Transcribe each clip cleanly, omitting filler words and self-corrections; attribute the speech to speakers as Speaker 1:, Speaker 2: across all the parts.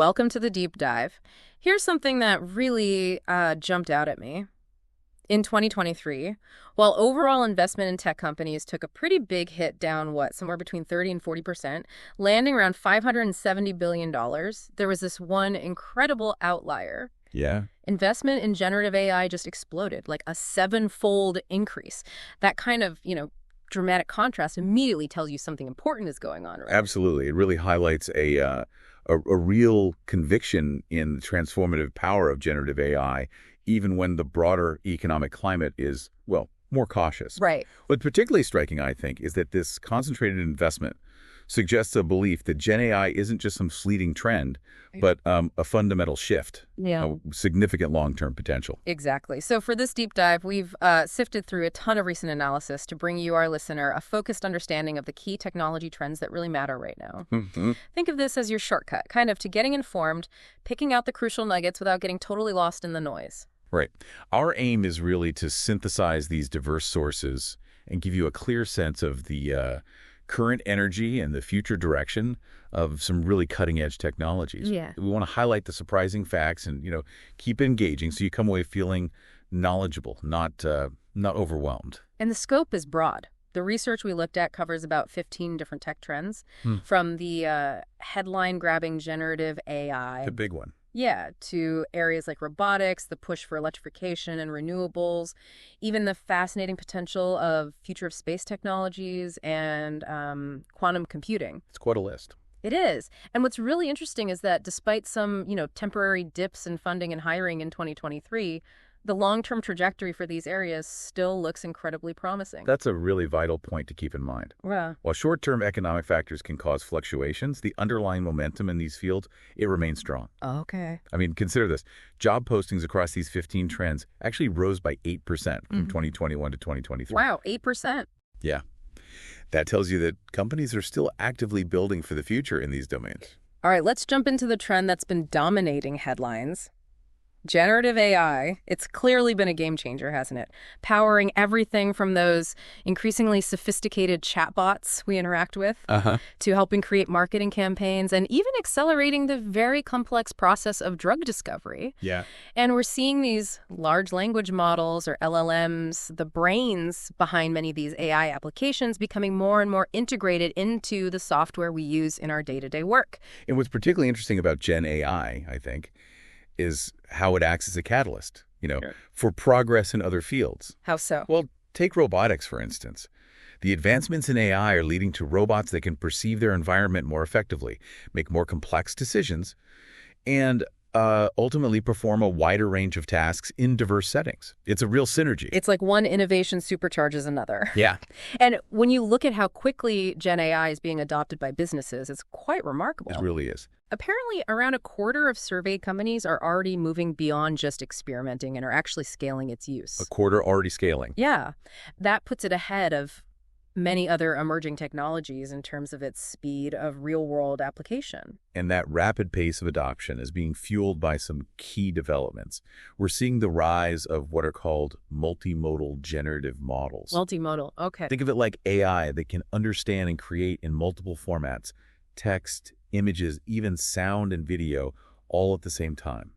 Speaker 1: welcome to the deep dive. Here's something that really jumped out at me. In 2023, while overall investment in tech companies took a pretty big hit down, somewhere between 30 and 40%, landing around $570 billion, there was this one incredible outlier.
Speaker 2: Yeah.
Speaker 1: Investment in generative AI just exploded, like a 7-fold increase. That kind of, dramatic contrast immediately tells you something important is going on, right?
Speaker 2: Absolutely. It really highlights a real conviction in the transformative power of generative AI, even when the broader economic climate is, well, more cautious.
Speaker 1: Right.
Speaker 2: What's particularly striking, I think, is that this concentrated investment suggests a belief that Gen AI isn't just some fleeting trend, but a fundamental shift, a significant long-term potential.
Speaker 1: Exactly. So for this deep dive, we've sifted through a ton of recent analysis to bring you, our listener, a focused understanding of the key technology trends that really matter right now.
Speaker 2: Mm-hmm.
Speaker 1: Think of this as your shortcut, kind of to getting informed, picking out the crucial nuggets without getting totally lost in the noise.
Speaker 2: Right. Our aim is really to synthesize these diverse sources and give you a clear sense of the current energy and the future direction of some really cutting-edge technologies.
Speaker 1: Yeah.
Speaker 2: We want to highlight the surprising facts and, keep engaging so you come away feeling knowledgeable, not overwhelmed.
Speaker 1: And the scope is broad. The research we looked at covers about 15 different tech trends, from the headline-grabbing generative AI.
Speaker 2: The big one.
Speaker 1: Yeah, to areas like robotics, the push for electrification and renewables, even the fascinating potential of future of space technologies and quantum computing.
Speaker 2: It's quite a list.
Speaker 1: It is. And what's really interesting is that despite some, temporary dips in funding and hiring in 2023, the long-term trajectory for these areas still looks incredibly promising.
Speaker 2: That's a really vital point to keep in mind.
Speaker 1: Yeah.
Speaker 2: While short-term economic factors can cause fluctuations, the underlying momentum in these fields, it remains strong.
Speaker 1: Okay.
Speaker 2: I mean, consider this. Job postings across these 15 trends actually rose by 8% from 2021 to 2023.
Speaker 1: Wow, 8%.
Speaker 2: Yeah. That tells you that companies are still actively building for the future in these domains.
Speaker 1: All right, let's jump into the trend that's been dominating headlines. Generative AI, it's clearly been a game changer, hasn't it? Powering everything from those increasingly sophisticated chatbots we interact with to helping create marketing campaigns and even accelerating the very complex process of drug discovery.
Speaker 2: Yeah.
Speaker 1: And we're seeing these large language models, or LLMs, the brains behind many of these AI applications, becoming more and more integrated into the software we use in our day-to-day work.
Speaker 2: And what's particularly interesting about Gen AI, I think, is how it acts as a catalyst, for progress in other fields.
Speaker 1: How so?
Speaker 2: Well, take robotics, for instance. The advancements in AI are leading to robots that can perceive their environment more effectively, make more complex decisions, and ultimately perform a wider range of tasks in diverse settings. It's a real synergy.
Speaker 1: It's like one innovation supercharges another.
Speaker 2: Yeah.
Speaker 1: And when you look at how quickly Gen AI is being adopted by businesses, it's quite remarkable.
Speaker 2: It really is.
Speaker 1: Apparently, around a quarter of surveyed companies are already moving beyond just experimenting and are actually scaling its use.
Speaker 2: A quarter already scaling.
Speaker 1: Yeah. That puts it ahead of many other emerging technologies in terms of its speed of real-world application.
Speaker 2: And that rapid pace of adoption is being fueled by some key developments. We're seeing the rise of what are called multimodal generative models.
Speaker 1: Multimodal, okay.
Speaker 2: Think of it like AI that can understand and create in multiple formats, text, images, even sound and video, all at the same time.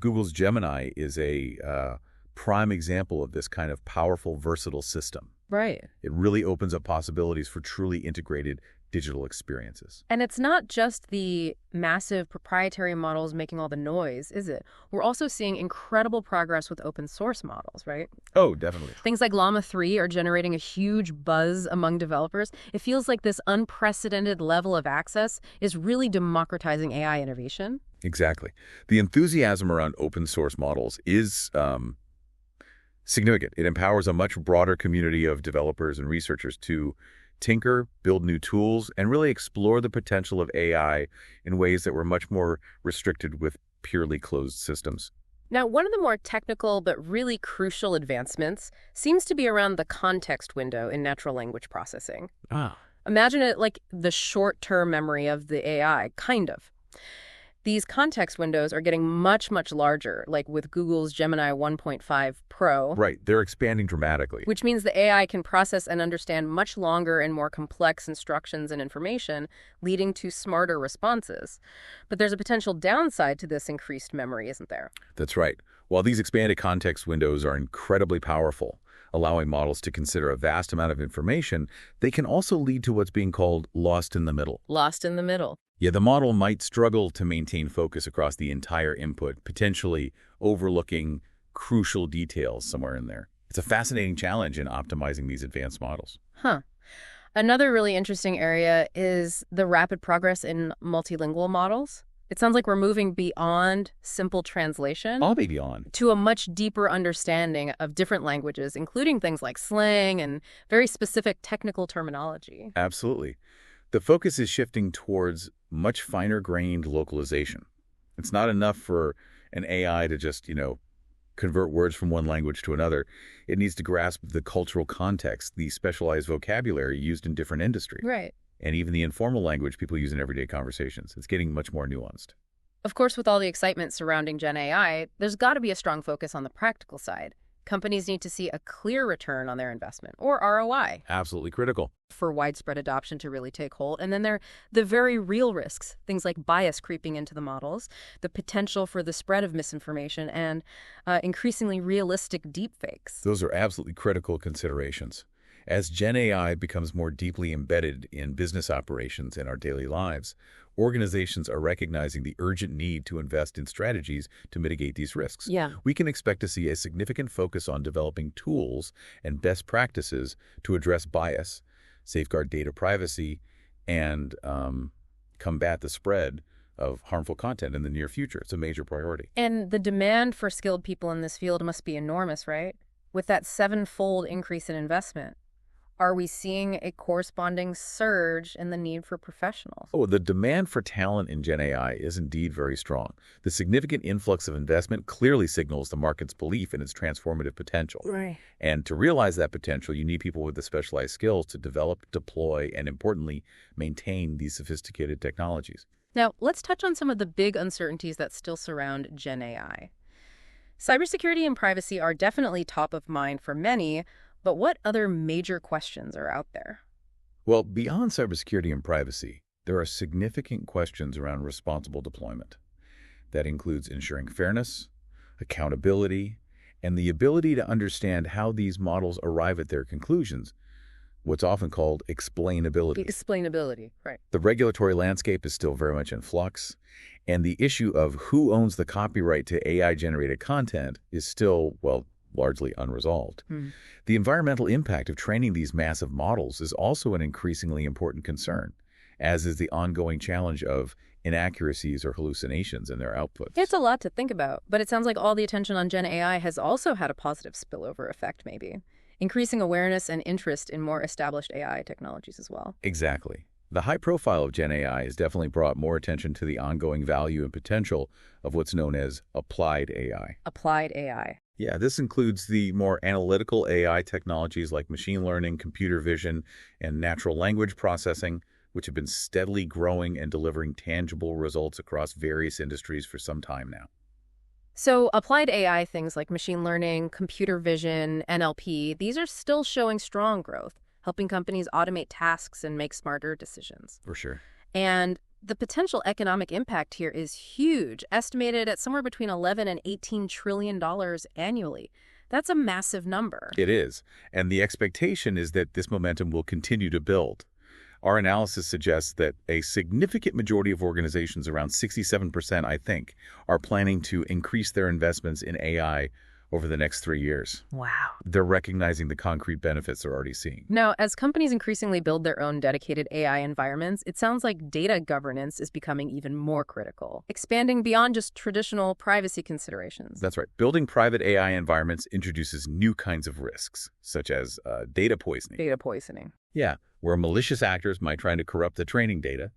Speaker 2: Google's Gemini is a prime example of this kind of powerful, versatile system.
Speaker 1: Right.
Speaker 2: It really opens up possibilities for truly integrated digital experiences.
Speaker 1: And it's not just the massive proprietary models making all the noise, is it? We're also seeing incredible progress with open source models, right?
Speaker 2: Oh, definitely.
Speaker 1: Things like Llama 3 are generating a huge buzz among developers. It feels like this unprecedented level of access is really democratizing AI innovation.
Speaker 2: Exactly. The enthusiasm around open source models is significant. It empowers a much broader community of developers and researchers to tinker, build new tools, and really explore the potential of AI in ways that were much more restricted with purely closed systems.
Speaker 1: Now, one of the more technical but really crucial advancements seems to be around the context window in natural language processing. Imagine it like the short-term memory of the AI, kind of. These context windows are getting much, much larger, like with Google's Gemini 1.5 Pro.
Speaker 2: Right, they're expanding dramatically.
Speaker 1: Which means the AI can process and understand much longer and more complex instructions and information, leading to smarter responses. But there's a potential downside to this increased memory, isn't there?
Speaker 2: That's right. While these expanded context windows are incredibly powerful, allowing models to consider a vast amount of information, they can also lead to what's being called lost in the middle.
Speaker 1: Lost in the middle.
Speaker 2: Yeah, the model might struggle to maintain focus across the entire input, potentially overlooking crucial details somewhere in there. It's a fascinating challenge in optimizing these advanced models.
Speaker 1: Huh. Another really interesting area is the rapid progress in multilingual models. It sounds like we're moving beyond simple translation
Speaker 2: I'll be beyond.
Speaker 1: to a much deeper understanding of different languages, including things like slang and very specific technical terminology.
Speaker 2: Absolutely. The focus is shifting towards much finer-grained localization. It's not enough for an AI to just, convert words from one language to another. It needs to grasp the cultural context, the specialized vocabulary used in different industries.
Speaker 1: Right.
Speaker 2: And even the informal language people use in everyday conversations. It's getting much more nuanced.
Speaker 1: Of course, with all the excitement surrounding Gen AI, there's got to be a strong focus on the practical side. Companies need to see a clear return on their investment, or ROI,
Speaker 2: Absolutely critical.
Speaker 1: for widespread adoption to really take hold. And then there are the very real risks, things like bias creeping into the models, the potential for the spread of misinformation, and increasingly realistic deepfakes.
Speaker 2: Those are absolutely critical considerations. As Gen AI becomes more deeply embedded in business operations and our daily lives, organizations are recognizing the urgent need to invest in strategies to mitigate these risks.
Speaker 1: Yeah.
Speaker 2: We can expect to see a significant focus on developing tools and best practices to address bias, safeguard data privacy, and combat the spread of harmful content in the near future. It's a major priority.
Speaker 1: And the demand for skilled people in this field must be enormous, right? With that 7-fold increase in investment, are we seeing a corresponding surge in the need for professionals?
Speaker 2: Oh, the demand for talent in Gen AI is indeed very strong. The significant influx of investment clearly signals the market's belief in its transformative potential.
Speaker 1: Right.
Speaker 2: And to realize that potential, you need people with the specialized skills to develop, deploy, and importantly, maintain these sophisticated technologies.
Speaker 1: Now, let's touch on some of the big uncertainties that still surround Gen AI. Cybersecurity and privacy are definitely top of mind for many, but what other major questions are out there?
Speaker 2: Well, beyond cybersecurity and privacy, there are significant questions around responsible deployment. That includes ensuring fairness, accountability, and the ability to understand how these models arrive at their conclusions, what's often called explainability.
Speaker 1: Explainability, right.
Speaker 2: The regulatory landscape is still very much in flux, and the issue of who owns the copyright to AI-generated content is still, largely unresolved. The environmental impact of training these massive models is also an increasingly important concern, as is the ongoing challenge of inaccuracies or hallucinations in their outputs.
Speaker 1: It's a lot to think about, but it sounds like all the attention on Gen AI has also had a positive spillover effect, maybe, increasing awareness and interest in more established AI technologies as well.
Speaker 2: Exactly. The high profile of Gen AI has definitely brought more attention to the ongoing value and potential of what's known as applied AI.
Speaker 1: Applied AI.
Speaker 2: Yeah, this includes the more analytical AI technologies like machine learning, computer vision, and natural language processing, which have been steadily growing and delivering tangible results across various industries for some time now.
Speaker 1: So applied AI, things like machine learning, computer vision, NLP, these are still showing strong growth, helping companies automate tasks and make smarter decisions.
Speaker 2: For sure.
Speaker 1: And the potential economic impact here is huge, estimated at somewhere between $11 and $18 trillion annually. That's a massive number.
Speaker 2: It is. And the expectation is that this momentum will continue to build. Our analysis suggests that a significant majority of organizations, around 67%, I think, are planning to increase their investments in AI over the next 3 years.
Speaker 1: Wow.
Speaker 2: They're recognizing the concrete benefits they're already seeing.
Speaker 1: Now, as companies increasingly build their own dedicated AI environments, it sounds like data governance is becoming even more critical, expanding beyond just traditional privacy considerations.
Speaker 2: That's right. Building private AI environments introduces new kinds of risks, such as data poisoning.
Speaker 1: Data poisoning.
Speaker 2: Yeah, where malicious actors might try to corrupt the training data,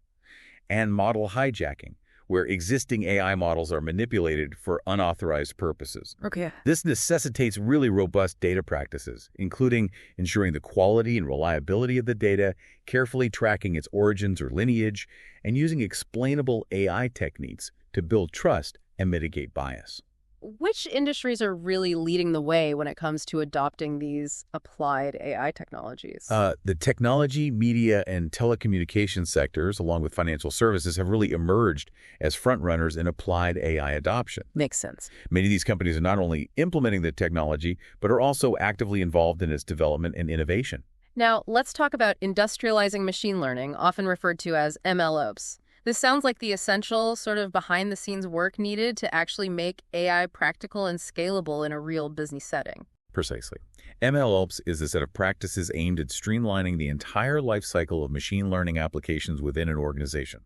Speaker 2: and model hijacking, where existing AI models are manipulated for unauthorized purposes.
Speaker 1: Okay.
Speaker 2: This necessitates really robust data practices, including ensuring the quality and reliability of the data, carefully tracking its origins or lineage, and using explainable AI techniques to build trust and mitigate bias.
Speaker 1: Which industries are really leading the way when it comes to adopting these applied AI technologies?
Speaker 2: The technology, media, and telecommunications sectors, along with financial services, have really emerged as frontrunners in applied AI adoption.
Speaker 1: Makes sense.
Speaker 2: Many of these companies are not only implementing the technology, but are also actively involved in its development and innovation.
Speaker 1: Now, let's talk about industrializing machine learning, often referred to as MLOps. This sounds like the essential sort of behind-the-scenes work needed to actually make AI practical and scalable in a real business setting.
Speaker 2: Precisely. MLOps is a set of practices aimed at streamlining the entire life cycle of machine learning applications within an organization.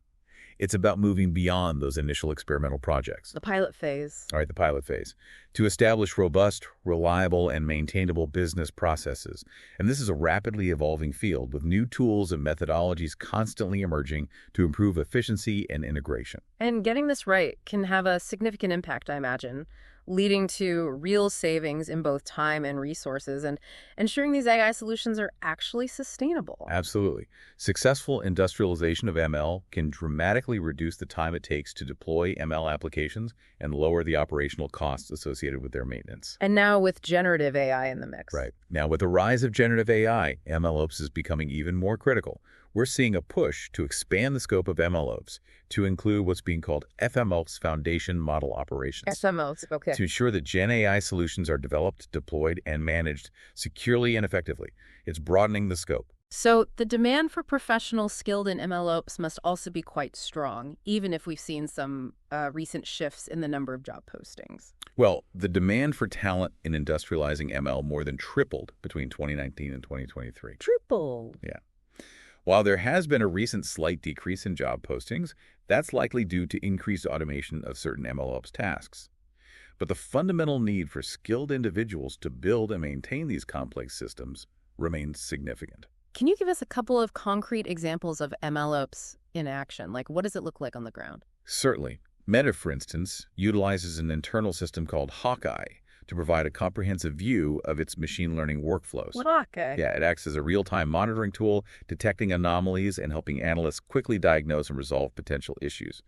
Speaker 2: It's about moving beyond those initial experimental projects.
Speaker 1: The pilot phase.
Speaker 2: All right, the pilot phase, to establish robust, reliable, and maintainable business processes. And this is a rapidly evolving field with new tools and methodologies constantly emerging to improve efficiency and integration.
Speaker 1: And getting this right can have a significant impact, I imagine, leading to real savings in both time and resources and ensuring these AI solutions are actually sustainable.
Speaker 2: Absolutely. Successful industrialization of ML can dramatically reduce the time it takes to deploy ML applications and lower the operational costs associated with their maintenance.
Speaker 1: And now with generative AI in the mix.
Speaker 2: Right. Now, with the rise of generative AI, MLOps is becoming even more critical. We're seeing a push to expand the scope of MLOps to include what's being called FMOps Foundation Model Operations.
Speaker 1: FMOs, okay.
Speaker 2: To ensure that Gen AI solutions are developed, deployed, and managed securely and effectively. It's broadening the scope.
Speaker 1: So the demand for professionals skilled in MLOps must also be quite strong, even if we've seen some recent shifts in the number of job postings.
Speaker 2: Well, the demand for talent in industrializing ML more than tripled between 2019 and 2023.
Speaker 1: Tripled.
Speaker 2: Yeah. While there has been a recent slight decrease in job postings, that's likely due to increased automation of certain MLOps tasks. But the fundamental need for skilled individuals to build and maintain these complex systems remains significant.
Speaker 1: Can you give us a couple of concrete examples of MLOps in action? Like, what does it look like on the ground?
Speaker 2: Certainly. Meta, for instance, utilizes an internal system called Hawkeye to provide a comprehensive view of its machine learning workflows.
Speaker 1: What Hawkeye?
Speaker 2: Yeah, it acts as a real-time monitoring tool, detecting anomalies and helping analysts quickly diagnose and resolve potential issues.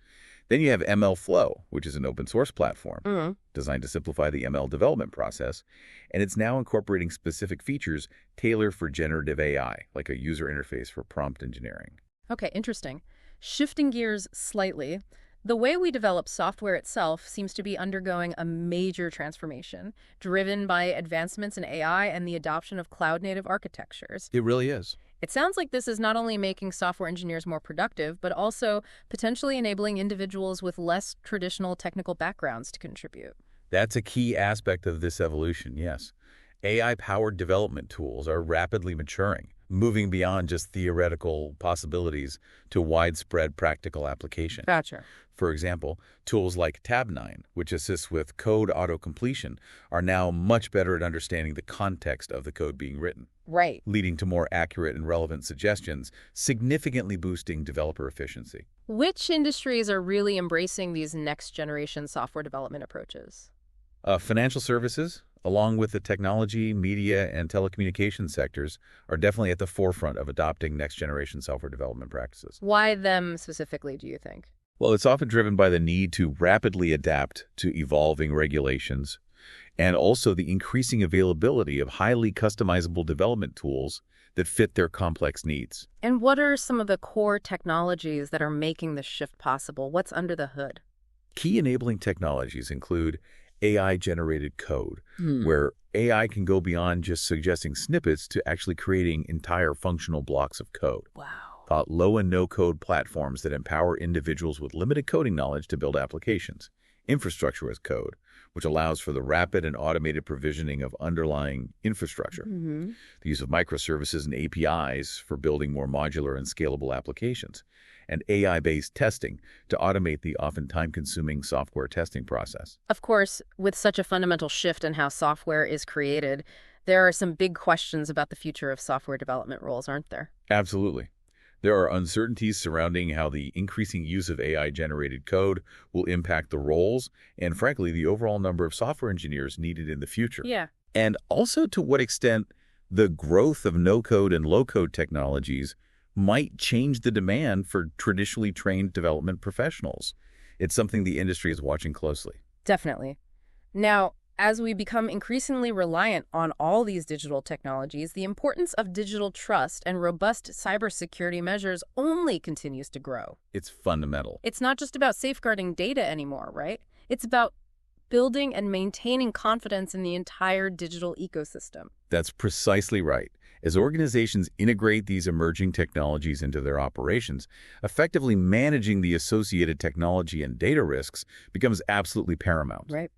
Speaker 2: Then you have MLflow, which is an open-source platform designed to simplify the ML development process, and it's now incorporating specific features tailored for generative AI, like a user interface for prompt engineering.
Speaker 1: Okay, interesting. Shifting gears slightly, the way we develop software itself seems to be undergoing a major transformation, driven by advancements in AI and the adoption of cloud-native architectures.
Speaker 2: It really is.
Speaker 1: It sounds like this is not only making software engineers more productive, but also potentially enabling individuals with less traditional technical backgrounds to contribute.
Speaker 2: That's a key aspect of this evolution, yes. AI-powered development tools are rapidly maturing, moving beyond just theoretical possibilities to widespread practical application.
Speaker 1: Gotcha.
Speaker 2: For example, tools like Tab9, which assists with code auto-completion, are now much better at understanding the context of the code being written.
Speaker 1: Right.
Speaker 2: Leading to more accurate and relevant suggestions, significantly boosting developer efficiency.
Speaker 1: Which industries are really embracing these next-generation software development approaches?
Speaker 2: Financial services, along with the technology, media, and telecommunications sectors, are definitely at the forefront of adopting next-generation software development practices.
Speaker 1: Why them specifically, do you think?
Speaker 2: Well, it's often driven by the need to rapidly adapt to evolving regulations and also the increasing availability of highly customizable development tools that fit their complex needs.
Speaker 1: And what are some of the core technologies that are making this shift possible? What's under the hood?
Speaker 2: Key enabling technologies include AI-generated code, where AI can go beyond just suggesting snippets to actually creating entire functional blocks of code.
Speaker 1: Wow.
Speaker 2: Low and no-code platforms that empower individuals with limited coding knowledge to build applications. Infrastructure as code, which allows for the rapid and automated provisioning of underlying infrastructure. The use of microservices and APIs for building more modular and scalable applications. And AI-based testing to automate the often time-consuming software testing process.
Speaker 1: Of course, with such a fundamental shift in how software is created, there are some big questions about the future of software development roles, aren't there?
Speaker 2: Absolutely. There are uncertainties surrounding how the increasing use of AI-generated code will impact the roles and, frankly, the overall number of software engineers needed in the future.
Speaker 1: Yeah.
Speaker 2: And also to what extent the growth of no-code and low-code technologies might change the demand for traditionally trained development professionals. It's something the industry is watching closely.
Speaker 1: Definitely. Now, as we become increasingly reliant on all these digital technologies, the importance of digital trust and robust cybersecurity measures only continues to grow.
Speaker 2: It's fundamental.
Speaker 1: It's not just about safeguarding data anymore, right? It's about building and maintaining confidence in the entire digital ecosystem.
Speaker 2: That's precisely right. As organizations integrate these emerging technologies into their operations, effectively managing the associated technology and data risks becomes absolutely paramount.
Speaker 1: Right.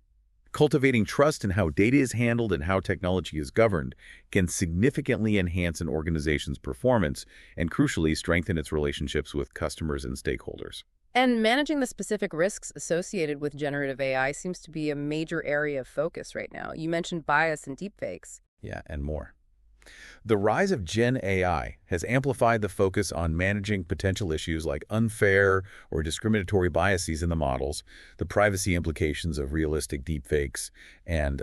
Speaker 2: Cultivating trust in how data is handled and how technology is governed can significantly enhance an organization's performance and, crucially, strengthen its relationships with customers and stakeholders.
Speaker 1: And managing the specific risks associated with generative AI seems to be a major area of focus right now. You mentioned bias and deepfakes.
Speaker 2: Yeah, and more. The rise of Gen AI has amplified the focus on managing potential issues like unfair or discriminatory biases in the models, the privacy implications of realistic deepfakes, and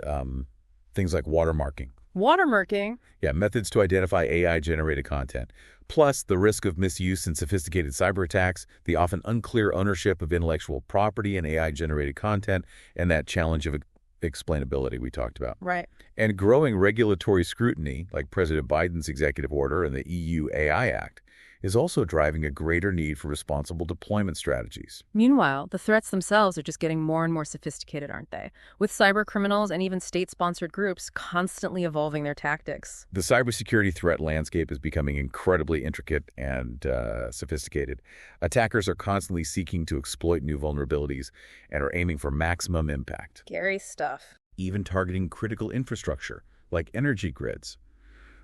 Speaker 2: things like watermarking.
Speaker 1: Watermarking?
Speaker 2: Yeah, methods to identify AI-generated content. Plus, the risk of misuse and sophisticated cyber attacks, the often unclear ownership of intellectual property and AI-generated content, and that challenge of explainability we talked about.
Speaker 1: Right.
Speaker 2: And growing regulatory scrutiny, like President Biden's executive order and the EU AI Act, is also driving a greater need for responsible deployment strategies.
Speaker 1: Meanwhile, the threats themselves are just getting more and more sophisticated, aren't they? With cyber criminals and even state-sponsored groups constantly evolving their tactics.
Speaker 2: The cybersecurity threat landscape is becoming incredibly intricate and sophisticated. Attackers are constantly seeking to exploit new vulnerabilities and are aiming for maximum impact.
Speaker 1: Scary stuff.
Speaker 2: Even targeting critical infrastructure, like energy grids.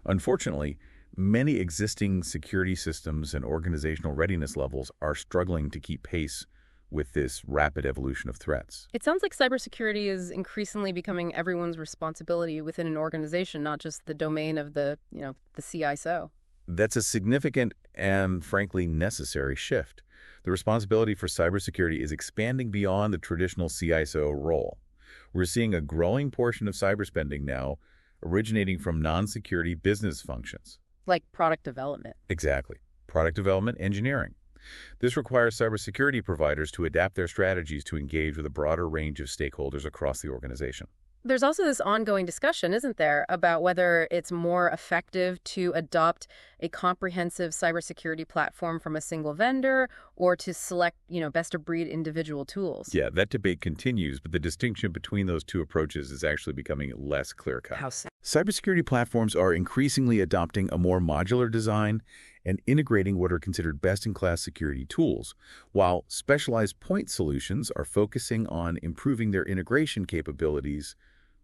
Speaker 2: Unfortunately, many existing security systems and organizational readiness levels are struggling to keep pace with this rapid evolution of threats.
Speaker 1: It sounds like cybersecurity is increasingly becoming everyone's responsibility within an organization, not just the domain of the CISO.
Speaker 2: That's a significant and, frankly, necessary shift. The responsibility for cybersecurity is expanding beyond the traditional CISO role. We're seeing a growing portion of cyber spending now originating from non-security business functions.
Speaker 1: Like product development.
Speaker 2: Exactly. Product development, engineering. This requires cybersecurity providers to adapt their strategies to engage with a broader range of stakeholders across the organization.
Speaker 1: There's also this ongoing discussion, isn't there, about whether it's more effective to adopt a comprehensive cybersecurity platform from a single vendor or to select, best-of-breed individual tools.
Speaker 2: Yeah, that debate continues, but the distinction between those two approaches is actually becoming less clear-cut.
Speaker 1: How so?
Speaker 2: Cybersecurity platforms are increasingly adopting a more modular design and integrating what are considered best-in-class security tools, while specialized point solutions are focusing on improving their integration capabilities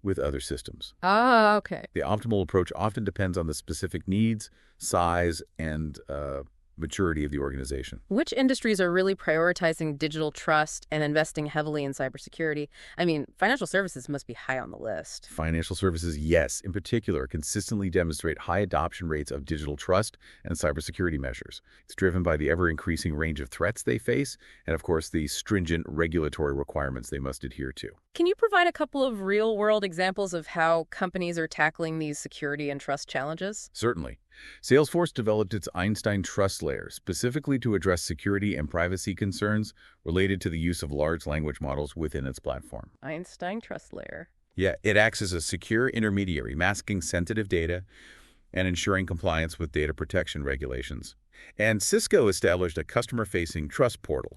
Speaker 2: with other systems.
Speaker 1: Ah, okay.
Speaker 2: The optimal approach often depends on the specific needs, size, and maturity of the organization.
Speaker 1: Which industries are really prioritizing digital trust and investing heavily in cybersecurity? I mean, financial services must be high on the list.
Speaker 2: Financial services, yes, in particular, consistently demonstrate high adoption rates of digital trust and cybersecurity measures. It's driven by the ever-increasing range of threats they face and, of course, the stringent regulatory requirements they must adhere to.
Speaker 1: Can you provide a couple of real-world examples of how companies are tackling these security and trust challenges?
Speaker 2: Certainly. Salesforce developed its Einstein Trust Layer specifically to address security and privacy concerns related to the use of large language models within its platform.
Speaker 1: Einstein Trust Layer.
Speaker 2: Yeah, it acts as a secure intermediary, masking sensitive data and ensuring compliance with data protection regulations. And Cisco established a customer-facing trust portal,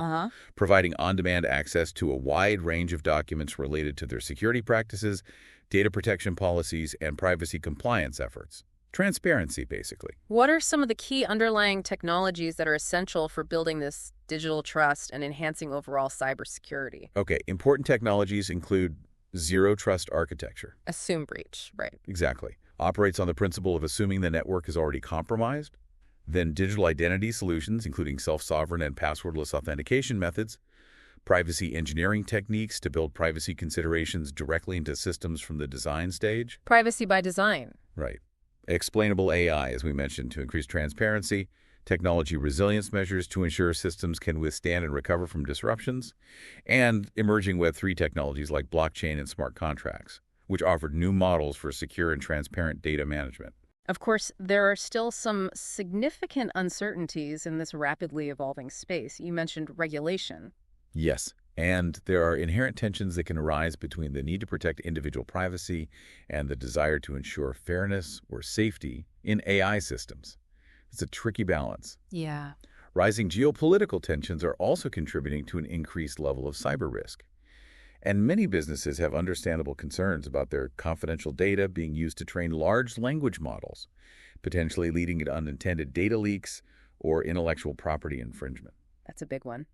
Speaker 2: providing on-demand access to a wide range of documents related to their security practices, data protection policies, and privacy compliance efforts. Transparency, basically.
Speaker 1: What are some of the key underlying technologies that are essential for building this digital trust and enhancing overall cybersecurity?
Speaker 2: Okay, important technologies include zero trust architecture.
Speaker 1: Assume breach, right.
Speaker 2: Exactly. Operates on the principle of assuming the network is already compromised. Then digital identity solutions, including self-sovereign and passwordless authentication methods. Privacy engineering techniques to build privacy considerations directly into systems from the design stage.
Speaker 1: Privacy by design.
Speaker 2: Right. Explainable AI, as we mentioned, to increase transparency, technology resilience measures to ensure systems can withstand and recover from disruptions, and emerging Web3 technologies like blockchain and smart contracts, which offered new models for secure and transparent data management.
Speaker 1: Of course, there are still some significant uncertainties in this rapidly evolving space. You mentioned regulation.
Speaker 2: Yes, And there are inherent tensions that can arise between the need to protect individual privacy and the desire to ensure fairness or safety in AI systems. It's a tricky balance.
Speaker 1: Yeah.
Speaker 2: Rising geopolitical tensions are also contributing to an increased level of cyber risk. And many businesses have understandable concerns about their confidential data being used to train large language models, potentially leading to unintended data leaks or intellectual property infringement.
Speaker 1: That's a big one.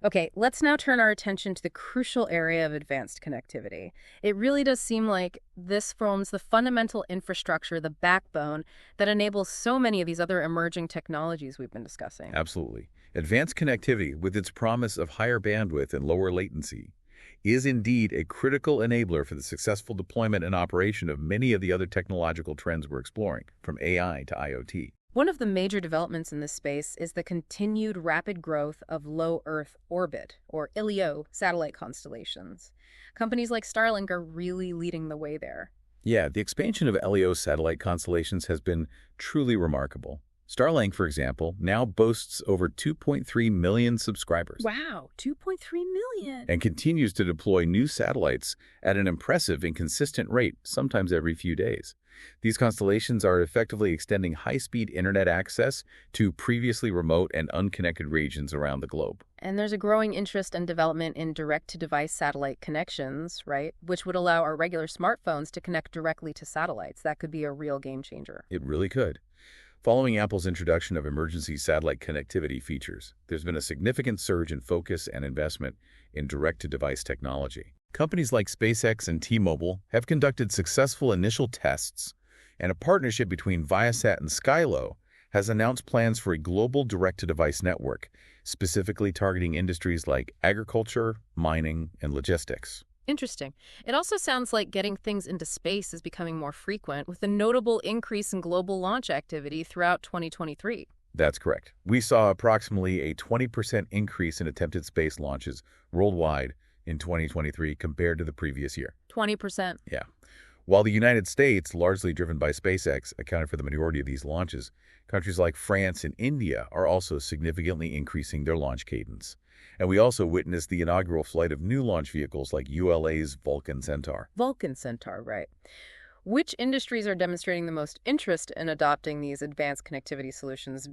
Speaker 1: Okay, let's now turn our attention to the crucial area of advanced connectivity. It really does seem like this forms the fundamental infrastructure, the backbone that enables so many of these other emerging technologies we've been discussing.
Speaker 2: Absolutely. Advanced connectivity, with its promise of higher bandwidth and lower latency, is indeed a critical enabler for the successful deployment and operation of many of the other technological trends we're exploring, from AI to IoT.
Speaker 1: One of the major developments in this space is the continued rapid growth of low Earth orbit, or LEO, satellite constellations. Companies like Starlink are really leading the way there.
Speaker 2: Yeah, the expansion of LEO satellite constellations has been truly remarkable. Starlink, for example, now boasts over 2.3 million subscribers.
Speaker 1: Wow, 2.3 million.
Speaker 2: And continues to deploy new satellites at an impressive and consistent rate, sometimes every few days. These constellations are effectively extending high-speed internet access to previously remote and unconnected regions around the globe.
Speaker 1: And there's a growing interest and development in direct-to-device satellite connections, right? Which would allow our regular smartphones to connect directly to satellites. That could be a real game changer.
Speaker 2: It really could. Following Apple's introduction of emergency satellite connectivity features, there's been a significant surge in focus and investment in direct-to-device technology. Companies like SpaceX and T-Mobile have conducted successful initial tests, and a partnership between Viasat and Skylo has announced plans for a global direct-to-device network, specifically targeting industries like agriculture, mining, and logistics.
Speaker 1: Interesting. It also sounds like getting things into space is becoming more frequent, with a notable increase in global launch activity throughout 2023.
Speaker 2: That's correct. We saw approximately a 20% increase in attempted space launches worldwide in 2023 compared to the previous year.
Speaker 1: 20%.
Speaker 2: Yeah. While the United States, largely driven by SpaceX, accounted for the majority of these launches, countries like France and India are also significantly increasing their launch cadence. And we also witnessed the inaugural flight of new launch vehicles like ULA's Vulcan Centaur.
Speaker 1: Vulcan Centaur, right. Which industries are demonstrating the most interest in adopting these advanced connectivity solutions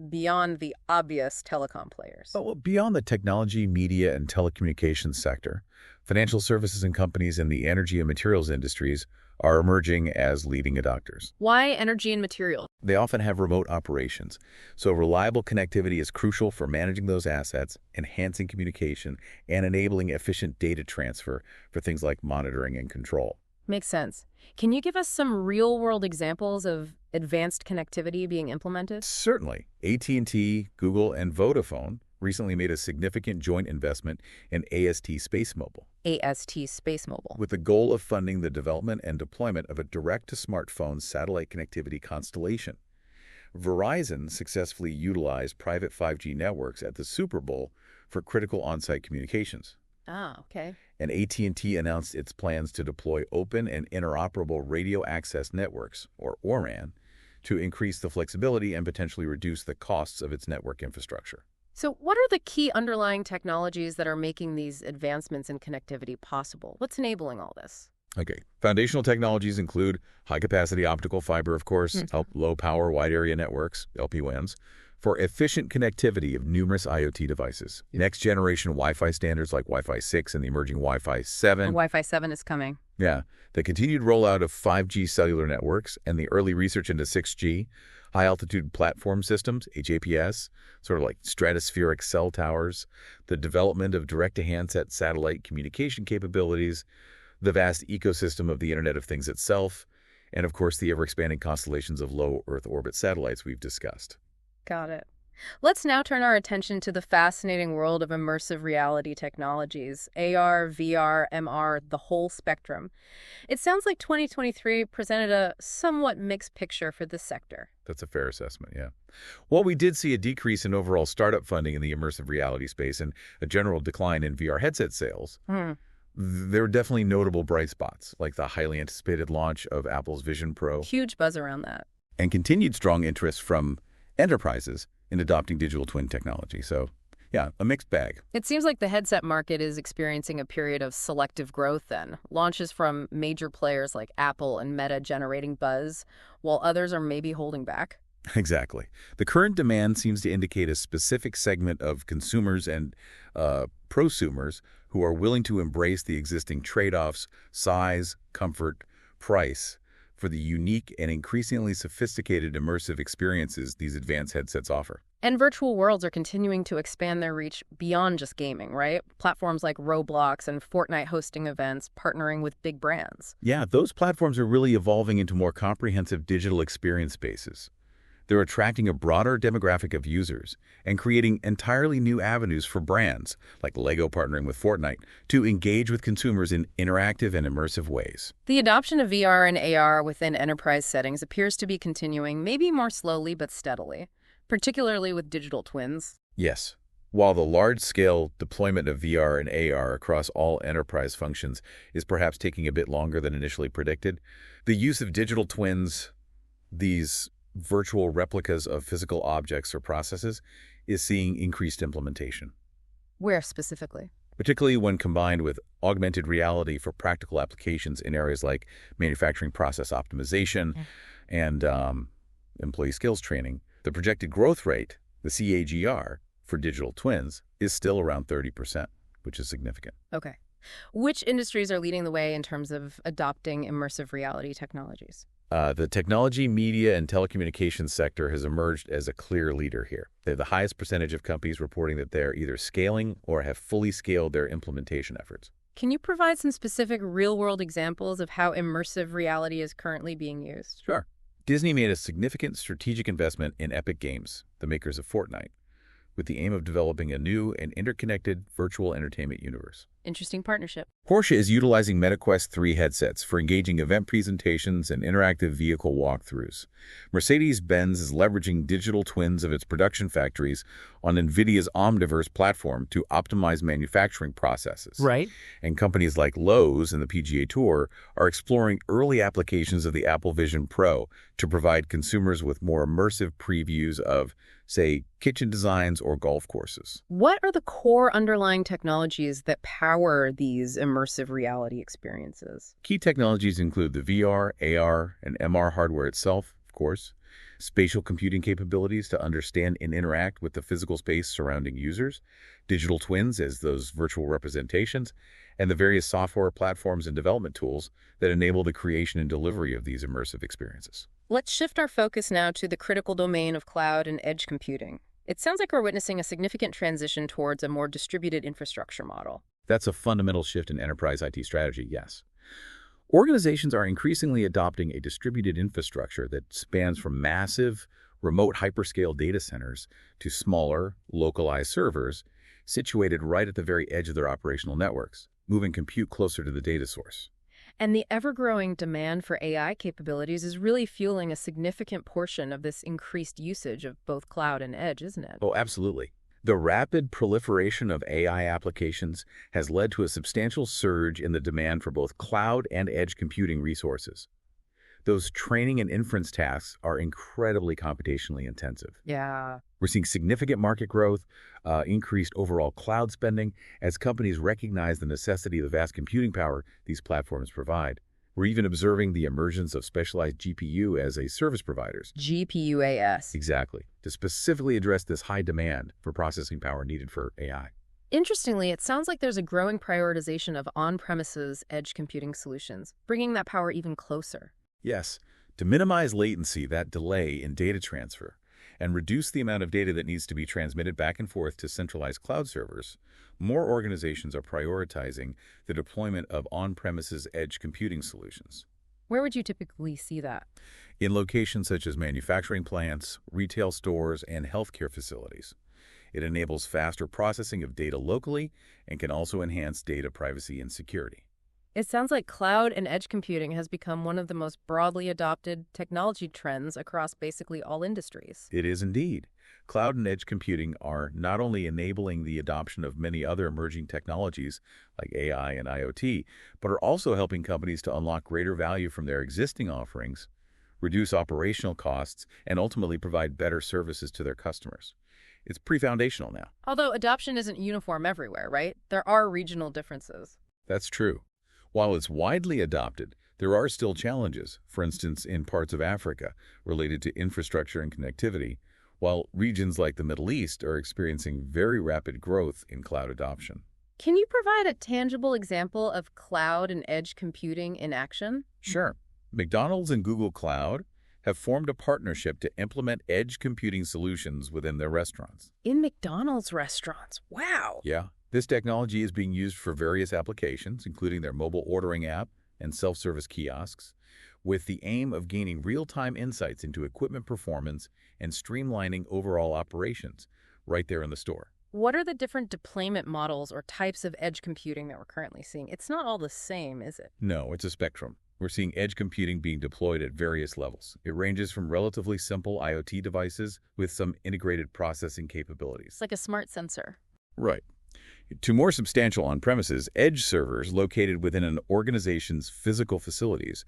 Speaker 1: beyond the obvious telecom players?
Speaker 2: Well, beyond the technology, media, and telecommunications sector, financial services and companies in the energy and materials industries are emerging as leading adopters.
Speaker 1: Why energy and materials?
Speaker 2: They often have remote operations, so reliable connectivity is crucial for managing those assets, enhancing communication, and enabling efficient data transfer for things like monitoring and control.
Speaker 1: Makes sense. Can you give us some real-world examples of advanced connectivity being implemented?
Speaker 2: Certainly. AT&T, Google, and Vodafone recently made a significant joint investment in AST SpaceMobile, with the goal of funding the development and deployment of a direct-to-smartphone satellite connectivity constellation. Verizon successfully utilized private 5G networks at the Super Bowl for critical on-site communications.
Speaker 1: Ah, okay.
Speaker 2: And AT&T announced its plans to deploy open and interoperable radio access networks, or ORAN, to increase the flexibility and potentially reduce the costs of its network infrastructure.
Speaker 1: So what are the key underlying technologies that are making these advancements in connectivity possible? What's enabling all this?
Speaker 2: Okay. Foundational technologies include high-capacity optical fiber, of course, low-power wide-area networks, LPWANs, for efficient connectivity of numerous IoT devices. Next-generation Wi-Fi standards like Wi-Fi 6 and the emerging Wi-Fi 7.
Speaker 1: Wi-Fi 7 is coming.
Speaker 2: Yeah. The continued rollout of 5G cellular networks and the early research into 6G, high-altitude platform systems, HAPS, sort of like stratospheric cell towers, the development of direct-to-handset satellite communication capabilities, the vast ecosystem of the Internet of Things itself, and of course the ever-expanding constellations of low Earth orbit satellites we've discussed.
Speaker 1: Got it. Let's now turn our attention to the fascinating world of immersive reality technologies, AR, VR, MR, the whole spectrum. It sounds like 2023 presented a somewhat mixed picture for this sector.
Speaker 2: That's a fair assessment, yeah. While we did see a decrease in overall startup funding in the immersive reality space and a general decline in VR headset sales, there are definitely notable bright spots, like the highly anticipated launch of Apple's Vision Pro.
Speaker 1: Huge buzz around that.
Speaker 2: And continued strong interest from enterprises in adopting digital twin technology. So, Yeah, a mixed bag.
Speaker 1: It seems like the headset market is experiencing a period of selective growth then. Launches from major players like Apple and Meta generating buzz, while others are maybe holding back.
Speaker 2: Exactly. The current demand seems to indicate a specific segment of consumers and prosumers who are willing to embrace the existing trade-offs, size, comfort, price, for the unique and increasingly sophisticated immersive experiences these advanced headsets offer.
Speaker 1: And virtual worlds are continuing to expand their reach beyond just gaming, right? Platforms like Roblox and Fortnite hosting events, partnering with big brands.
Speaker 2: Yeah, those platforms are really evolving into more comprehensive digital experience spaces. They're attracting a broader demographic of users and creating entirely new avenues for brands, like Lego partnering with Fortnite, to engage with consumers in interactive and immersive ways.
Speaker 1: The adoption of VR and AR within enterprise settings appears to be continuing, maybe more slowly but steadily, particularly with digital twins.
Speaker 2: Yes, while the large-scale deployment of VR and AR across all enterprise functions is perhaps taking a bit longer than initially predicted, the use of digital twins, these virtual replicas of physical objects or processes, is seeing increased implementation,
Speaker 1: Where specifically?
Speaker 2: particularly when combined with augmented reality for practical applications in areas like manufacturing process optimization and employee skills training. The projected growth rate, the CAGR, for digital twins is still around 30%, which is significant.
Speaker 1: Okay. Which industries are leading the way in terms of adopting immersive reality technologies?
Speaker 2: The technology, media, and telecommunications sector has emerged as a clear leader here. They have the highest percentage of companies reporting that they're either scaling or have fully scaled their implementation efforts.
Speaker 1: Can you provide some specific real-world examples of how immersive reality is currently being used?
Speaker 2: Sure. Disney made a significant strategic investment in Epic Games, the makers of Fortnite, with the aim of developing a new and interconnected virtual entertainment universe.
Speaker 1: Interesting partnership.
Speaker 2: Porsche is utilizing MetaQuest 3 headsets for engaging event presentations and interactive vehicle walkthroughs. Mercedes-Benz is leveraging digital twins of its production factories on NVIDIA's Omniverse platform to optimize manufacturing processes.
Speaker 1: Right.
Speaker 2: And companies like Lowe's and the PGA Tour are exploring early applications of the Apple Vision Pro to provide consumers with more immersive previews of, say, kitchen designs or golf courses.
Speaker 1: What are the core underlying technologies that power these immersive reality experiences?
Speaker 2: Key technologies include the VR, AR, and MR hardware itself, of course, spatial computing capabilities to understand and interact with the physical space surrounding users, digital twins as those virtual representations, and the various software platforms and development tools that enable the creation and delivery of these immersive experiences.
Speaker 1: Let's shift our focus now to the critical domain of cloud and edge computing. It sounds like we're witnessing a significant transition towards a more distributed infrastructure model.
Speaker 2: That's a fundamental shift in enterprise IT strategy, yes. Organizations are increasingly adopting a distributed infrastructure that spans from massive, remote hyperscale data centers to smaller, localized servers situated right at the very edge of their operational networks, moving compute closer to the data source.
Speaker 1: And the ever-growing demand for AI capabilities is really fueling a significant portion of this increased usage of both cloud and edge, isn't it?
Speaker 2: Oh, absolutely. The rapid proliferation of AI applications has led to a substantial surge in the demand for both cloud and edge computing resources. Those training and inference tasks are incredibly computationally intensive.
Speaker 1: Yeah.
Speaker 2: We're seeing significant market growth, increased overall cloud spending as companies recognize the necessity of the vast computing power these platforms provide. We're even observing the emergence of specialized GPU as a service providers.
Speaker 1: GPUAS.
Speaker 2: Exactly, to specifically address this high demand for processing power needed for AI.
Speaker 1: Interestingly, it sounds like there's a growing prioritization of on-premises edge computing solutions, bringing that power even closer.
Speaker 2: Yes, to minimize latency, that delay in data transfer, and reduce the amount of data that needs to be transmitted back and forth to centralized cloud servers, more organizations are prioritizing the deployment of on-premises edge computing solutions.
Speaker 1: Where would you typically see that?
Speaker 2: In locations such as manufacturing plants, retail stores, and healthcare facilities. It enables faster processing of data locally and can also enhance data privacy and security.
Speaker 1: It sounds like cloud and edge computing has become one of the most broadly adopted technology trends across basically all industries.
Speaker 2: It is indeed. Cloud and edge computing are not only enabling the adoption of many other emerging technologies like AI and IoT, but are also helping companies to unlock greater value from their existing offerings, reduce operational costs, and ultimately provide better services to their customers. It's pretty foundational now.
Speaker 1: Although adoption isn't uniform everywhere, right? There are regional differences.
Speaker 2: That's true. While it's widely adopted, there are still challenges, for instance, in parts of Africa, related to infrastructure and connectivity, while regions like the Middle East are experiencing very rapid growth in cloud adoption.
Speaker 1: Can you provide a tangible example of cloud and edge computing in action?
Speaker 2: Sure. McDonald's and Google Cloud have formed a partnership to implement edge computing solutions within their restaurants.
Speaker 1: In McDonald's restaurants. Wow.
Speaker 2: Yeah, this technology is being used for various applications, including their mobile ordering app and self-service kiosks, with the aim of gaining real-time insights into equipment performance and streamlining overall operations right there in the store.
Speaker 1: What are the different deployment models or types of edge computing that we're currently seeing? It's not all the same, is it?
Speaker 2: No, it's a spectrum. We're seeing edge computing being deployed at various levels. It ranges from relatively simple IoT devices with some integrated processing capabilities.
Speaker 1: It's like a smart sensor.
Speaker 2: Right. To more substantial on-premises edge servers located within an organization's physical facilities,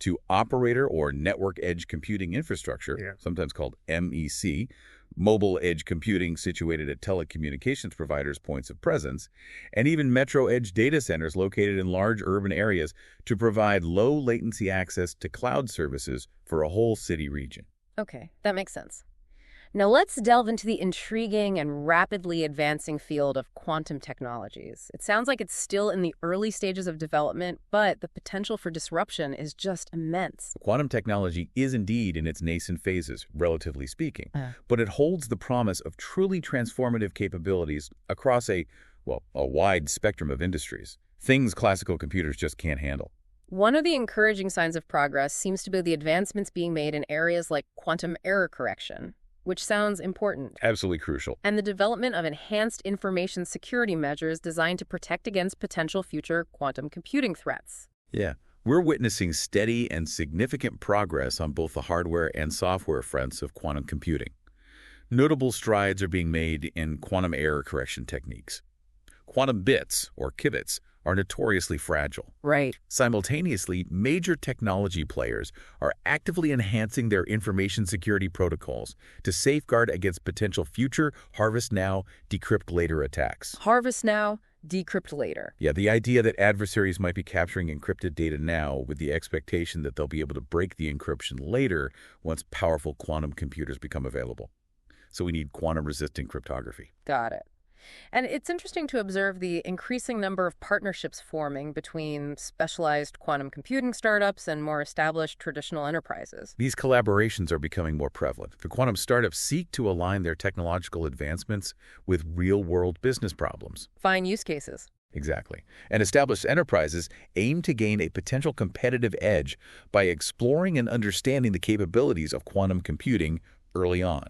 Speaker 2: to operator or network edge computing infrastructure, sometimes called MEC, mobile edge computing situated at telecommunications providers' points of presence, and even metro edge data centers located in large urban areas to provide low-latency access to cloud services for a whole city region.
Speaker 1: Okay, that makes sense. Now let's delve into the intriguing and rapidly advancing field of quantum technologies. It sounds like it's still in the early stages of development, but the potential for disruption is just immense.
Speaker 2: Quantum technology is indeed in its nascent phases, relatively speaking, but it holds the promise of truly transformative capabilities across a wide spectrum of industries, things classical computers just can't handle.
Speaker 1: One of the encouraging signs of progress seems to be the advancements being made in areas like quantum error correction, which sounds important.
Speaker 2: Absolutely crucial.
Speaker 1: And the development of enhanced information security measures designed to protect against potential future quantum computing threats.
Speaker 2: Yeah. We're witnessing steady and significant progress on both the hardware and software fronts of quantum computing. Notable strides are being made in quantum error correction techniques. Quantum bits, or qubits, are notoriously fragile.
Speaker 1: Right.
Speaker 2: Simultaneously, major technology players are actively enhancing their information security protocols to safeguard against potential future harvest now, decrypt later attacks.
Speaker 1: Harvest now, decrypt later.
Speaker 2: Yeah, the idea that adversaries might be capturing encrypted data now with the expectation that they'll be able to break the encryption later once powerful quantum computers become available. So we need quantum-resistant cryptography.
Speaker 1: Got it. And it's interesting to observe the increasing number of partnerships forming between specialized quantum computing startups and more established traditional enterprises.
Speaker 2: These collaborations are becoming more prevalent. The quantum startups seek to align their technological advancements with real-world business problems.
Speaker 1: Find use cases.
Speaker 2: Exactly. And established enterprises aim to gain a potential competitive edge by exploring and understanding the capabilities of quantum computing early on.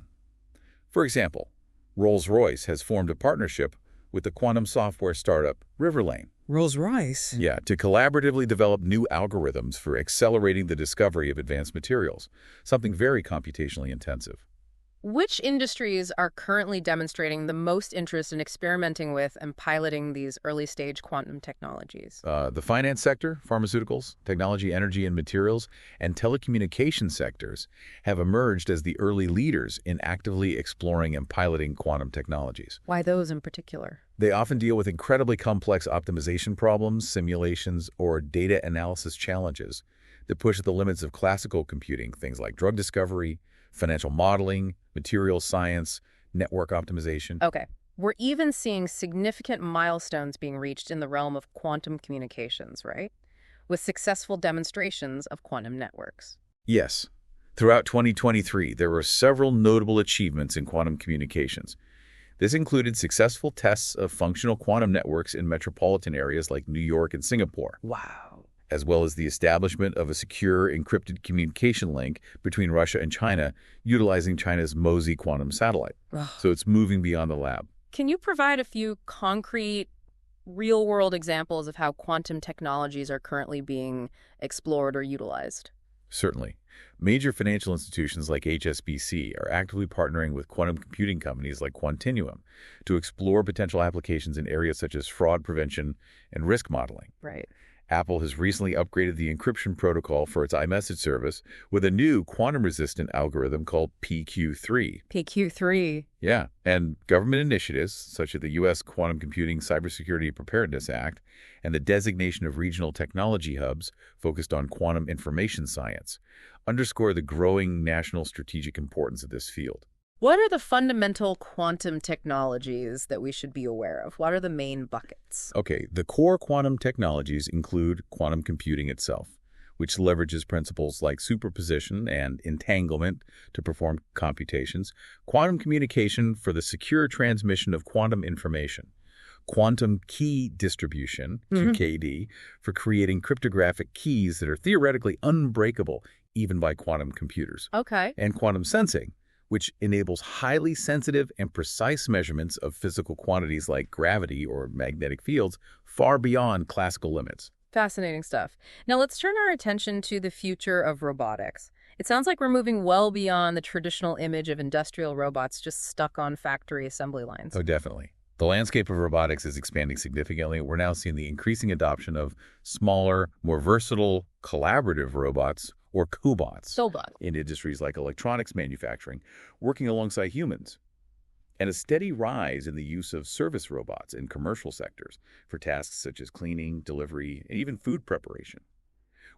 Speaker 2: For example, Rolls-Royce has formed a partnership with the quantum software startup Riverlane.
Speaker 3: Rolls-Royce?
Speaker 2: Yeah, to collaboratively develop new algorithms for accelerating the discovery of advanced materials, something very computationally intensive.
Speaker 1: Which industries are currently demonstrating the most interest in experimenting with and piloting these early-stage quantum technologies?
Speaker 2: The finance sector, pharmaceuticals, technology, energy and materials, and telecommunication sectors have emerged as the early leaders in actively exploring and piloting quantum technologies.
Speaker 1: Why those in particular?
Speaker 2: They often deal with incredibly complex optimization problems, simulations, or data analysis challenges that push the limits of classical computing, things like drug discovery, financial modeling, material science, network optimization.
Speaker 1: Okay. We're even seeing significant milestones being reached in the realm of quantum communications, right? With successful demonstrations of quantum networks.
Speaker 2: Yes. Throughout 2023, there were several notable achievements in quantum communications. This included successful tests of functional quantum networks in metropolitan areas like New York and Singapore.
Speaker 1: Wow.
Speaker 2: As well as the establishment of a secure encrypted communication link between Russia and China, utilizing China's MOSI quantum satellite. So it's moving beyond the lab.
Speaker 1: Can you provide a few concrete, real-world examples of how quantum technologies are currently being explored or utilized?
Speaker 2: Certainly. Major financial institutions like HSBC are actively partnering with quantum computing companies like Quantinuum to explore potential applications in areas such as fraud prevention and risk modeling.
Speaker 1: Right.
Speaker 2: Apple has recently upgraded the encryption protocol for its iMessage service with a new quantum-resistant algorithm called PQ3.
Speaker 1: PQ3.
Speaker 2: Yeah, and government initiatives, such as the U.S. Quantum Computing Cybersecurity Preparedness Act and the designation of regional technology hubs focused on quantum information science, underscore the growing national strategic importance of this field.
Speaker 1: What are the fundamental quantum technologies that we should be aware of? What are the main buckets?
Speaker 2: Okay, the core quantum technologies include quantum computing itself, which leverages principles like superposition and entanglement to perform computations, quantum communication for the secure transmission of quantum information, quantum key distribution, QKD, for creating cryptographic keys that are theoretically unbreakable even by quantum computers,
Speaker 1: Okay.
Speaker 2: and quantum sensing, which enables highly sensitive and precise measurements of physical quantities like gravity or magnetic fields far beyond classical limits.
Speaker 1: Fascinating stuff. Now let's turn our attention to the future of robotics. It sounds like we're moving well beyond the traditional image of industrial robots just stuck on factory assembly lines.
Speaker 2: Oh, definitely. The landscape of robotics is expanding significantly. We're now seeing the increasing adoption of smaller, more versatile, collaborative robots, or cobots, in industries like electronics manufacturing, working alongside humans, and a steady rise in the use of service robots in commercial sectors for tasks such as cleaning, delivery, and even food preparation.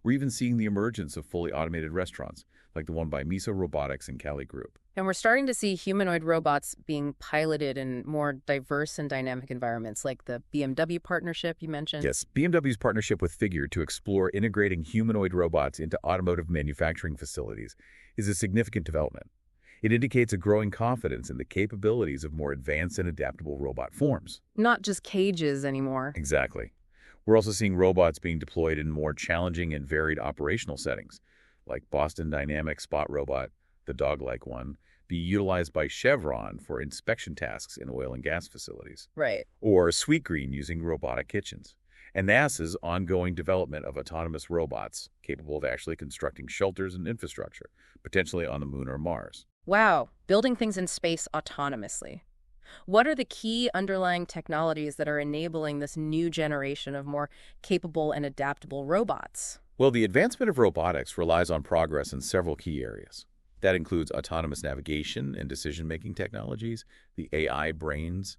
Speaker 2: We're even seeing the emergence of fully automated restaurants, like the one by Miso Robotics and Cali Group.
Speaker 1: And we're starting to see humanoid robots being piloted in more diverse and dynamic environments, like the BMW partnership you mentioned.
Speaker 2: Yes, BMW's partnership with Figure to explore integrating humanoid robots into automotive manufacturing facilities is a significant development. It indicates a growing confidence in the capabilities of more advanced and adaptable robot forms.
Speaker 1: Not just cages anymore.
Speaker 2: Exactly. We're also seeing robots being deployed in more challenging and varied operational settings, like Boston Dynamics Spot Robot, the dog-like one, be utilized by Chevron for inspection tasks in oil and gas facilities.
Speaker 1: Right.
Speaker 2: Or Sweetgreen using robotic kitchens. And NASA's ongoing development of autonomous robots capable of actually constructing shelters and infrastructure, potentially on the moon or Mars.
Speaker 1: Wow, building things in space autonomously. What are the key underlying technologies that are enabling this new generation of more capable and adaptable robots?
Speaker 2: Well, the advancement of robotics relies on progress in several key areas. That includes autonomous navigation and decision-making technologies, the AI brains,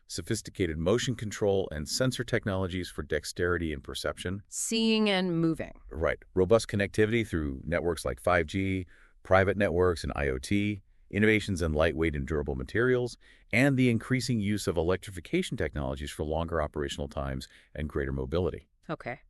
Speaker 2: sophisticated motion control and sensor technologies for dexterity and perception.
Speaker 1: Seeing and moving.
Speaker 2: Right. Robust connectivity through networks like 5G, private networks and IoT, innovations in lightweight and durable materials, and the increasing use of electrification technologies for longer operational times and greater mobility.
Speaker 1: Okay.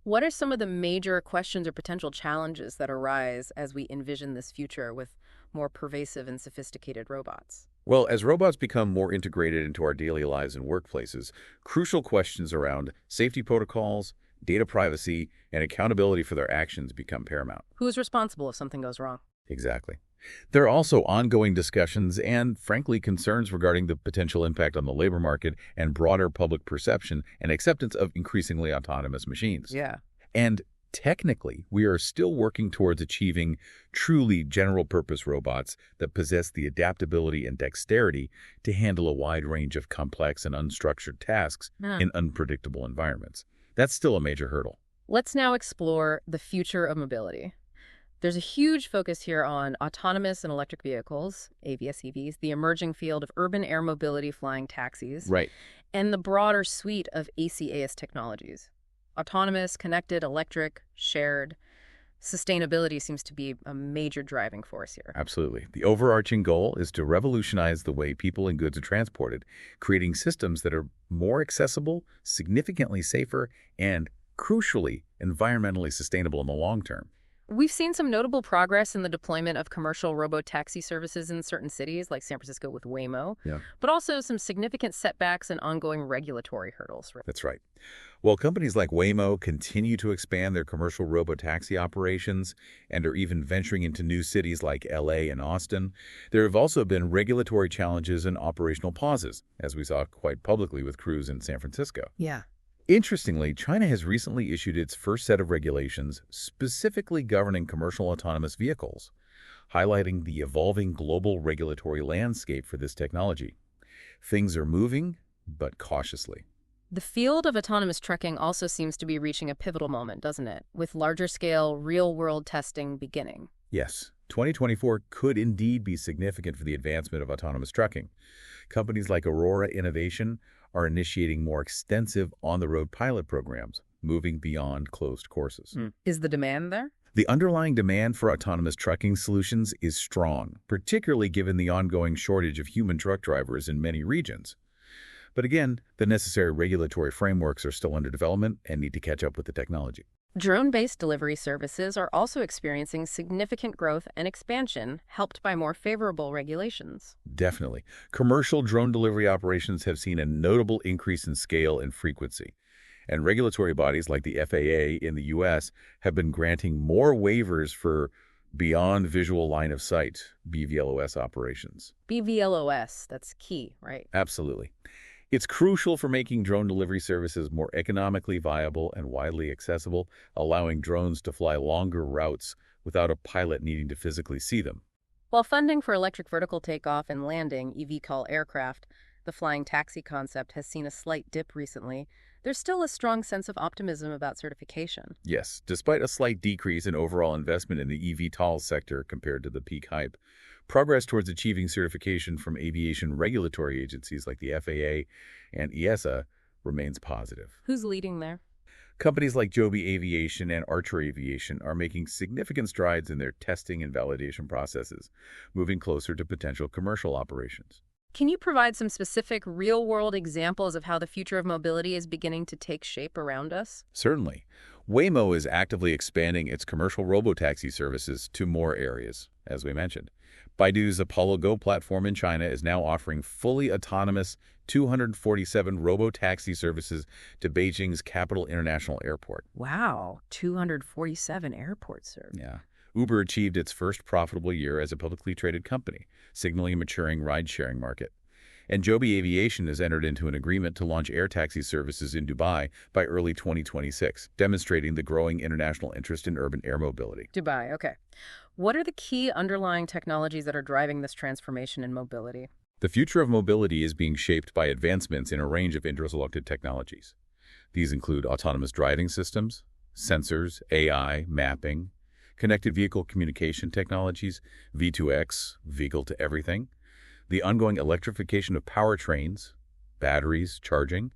Speaker 1: What are some of the major questions or potential challenges that arise as we envision this future with more pervasive and sophisticated robots?
Speaker 2: Well, as robots become more integrated into our daily lives and workplaces, crucial questions around safety protocols, data privacy, and accountability for their actions become paramount.
Speaker 1: Who's responsible if something goes wrong?
Speaker 2: Exactly. There are also ongoing discussions and, frankly, concerns regarding the potential impact on the labor market and broader public perception and acceptance of increasingly autonomous machines.
Speaker 1: Yeah.
Speaker 2: And technically, we are still working towards achieving truly general-purpose robots that possess the adaptability and dexterity to handle a wide range of complex and unstructured tasks in unpredictable environments. That's still a major hurdle.
Speaker 1: Let's now explore the future of mobility. There's a huge focus here on autonomous and electric vehicles, AVS-EVs, the emerging field of urban air mobility flying taxis,
Speaker 2: Right.
Speaker 1: and the broader suite of ACAS technologies. Autonomous, connected, electric, shared. Sustainability seems to be a major driving force here.
Speaker 2: Absolutely. The overarching goal is to revolutionize the way people and goods are transported, creating systems that are more accessible, significantly safer, and, crucially, environmentally sustainable in the long term.
Speaker 1: We've seen some notable progress in the deployment of commercial robo-taxi services in certain cities, like San Francisco with Waymo, but also some significant setbacks and ongoing regulatory hurdles.
Speaker 2: That's right. While companies like Waymo continue to expand their commercial robo-taxi operations and are even venturing into new cities like LA and Austin, there have also been regulatory challenges and operational pauses, as we saw quite publicly with Cruise in San Francisco.
Speaker 1: Yeah.
Speaker 2: Interestingly, China has recently issued its first set of regulations specifically governing commercial autonomous vehicles, highlighting the evolving global regulatory landscape for this technology. Things are moving, but cautiously.
Speaker 1: The field of autonomous trucking also seems to be reaching a pivotal moment, doesn't it? With larger-scale, real-world testing beginning.
Speaker 2: Yes, 2024 could indeed be significant for the advancement of autonomous trucking. Companies like Aurora Innovation are initiating more extensive on-the-road pilot programs, moving beyond closed courses.
Speaker 1: Is the demand there?
Speaker 2: The underlying demand for autonomous trucking solutions is strong, particularly given the ongoing shortage of human truck drivers in many regions. But again, the necessary regulatory frameworks are still under development and need to catch up with the technology.
Speaker 1: Drone-based delivery services are also experiencing significant growth and expansion, helped by more favorable regulations.
Speaker 2: Definitely. Commercial drone delivery operations have seen a notable increase in scale and frequency. And regulatory bodies like the FAA in the U.S. have been granting more waivers for beyond visual line of sight, BVLOS operations.
Speaker 1: BVLOS, that's key, right?
Speaker 2: Absolutely. It's crucial for making drone delivery services more economically viable and widely accessible, allowing drones to fly longer routes without a pilot needing to physically see them.
Speaker 1: While funding for electric vertical takeoff and landing, eVTOL aircraft, the flying taxi concept has seen a slight dip recently, there's still a strong sense of optimism about certification.
Speaker 2: Yes, despite a slight decrease in overall investment in the eVTOL sector compared to the peak hype, progress towards achieving certification from aviation regulatory agencies like the FAA and EASA remains positive.
Speaker 1: Who's leading there?
Speaker 2: Companies like Joby Aviation and Archer Aviation are making significant strides in their testing and validation processes, moving closer to potential commercial operations.
Speaker 1: Can you provide some specific real-world examples of how the future of mobility is beginning to take shape around us?
Speaker 2: Certainly. Waymo is actively expanding its commercial robotaxi services to more areas, as we mentioned. Baidu's Apollo Go platform in China is now offering fully autonomous 247 robotaxi services to Beijing's Capital International Airport.
Speaker 1: Wow, 247 airports served.
Speaker 2: Yeah. Uber achieved its first profitable year as a publicly traded company, signaling a maturing ride-sharing market. And Joby Aviation has entered into an agreement to launch air taxi services in Dubai by early 2026, demonstrating the growing international interest in urban air mobility.
Speaker 1: Dubai, okay. What are the key underlying technologies that are driving this transformation in mobility?
Speaker 2: The future of mobility is being shaped by advancements in a range of interselected technologies. These include autonomous driving systems, sensors, AI, mapping, connected vehicle communication technologies, V2X, vehicle to everything, the ongoing electrification of powertrains, batteries, charging,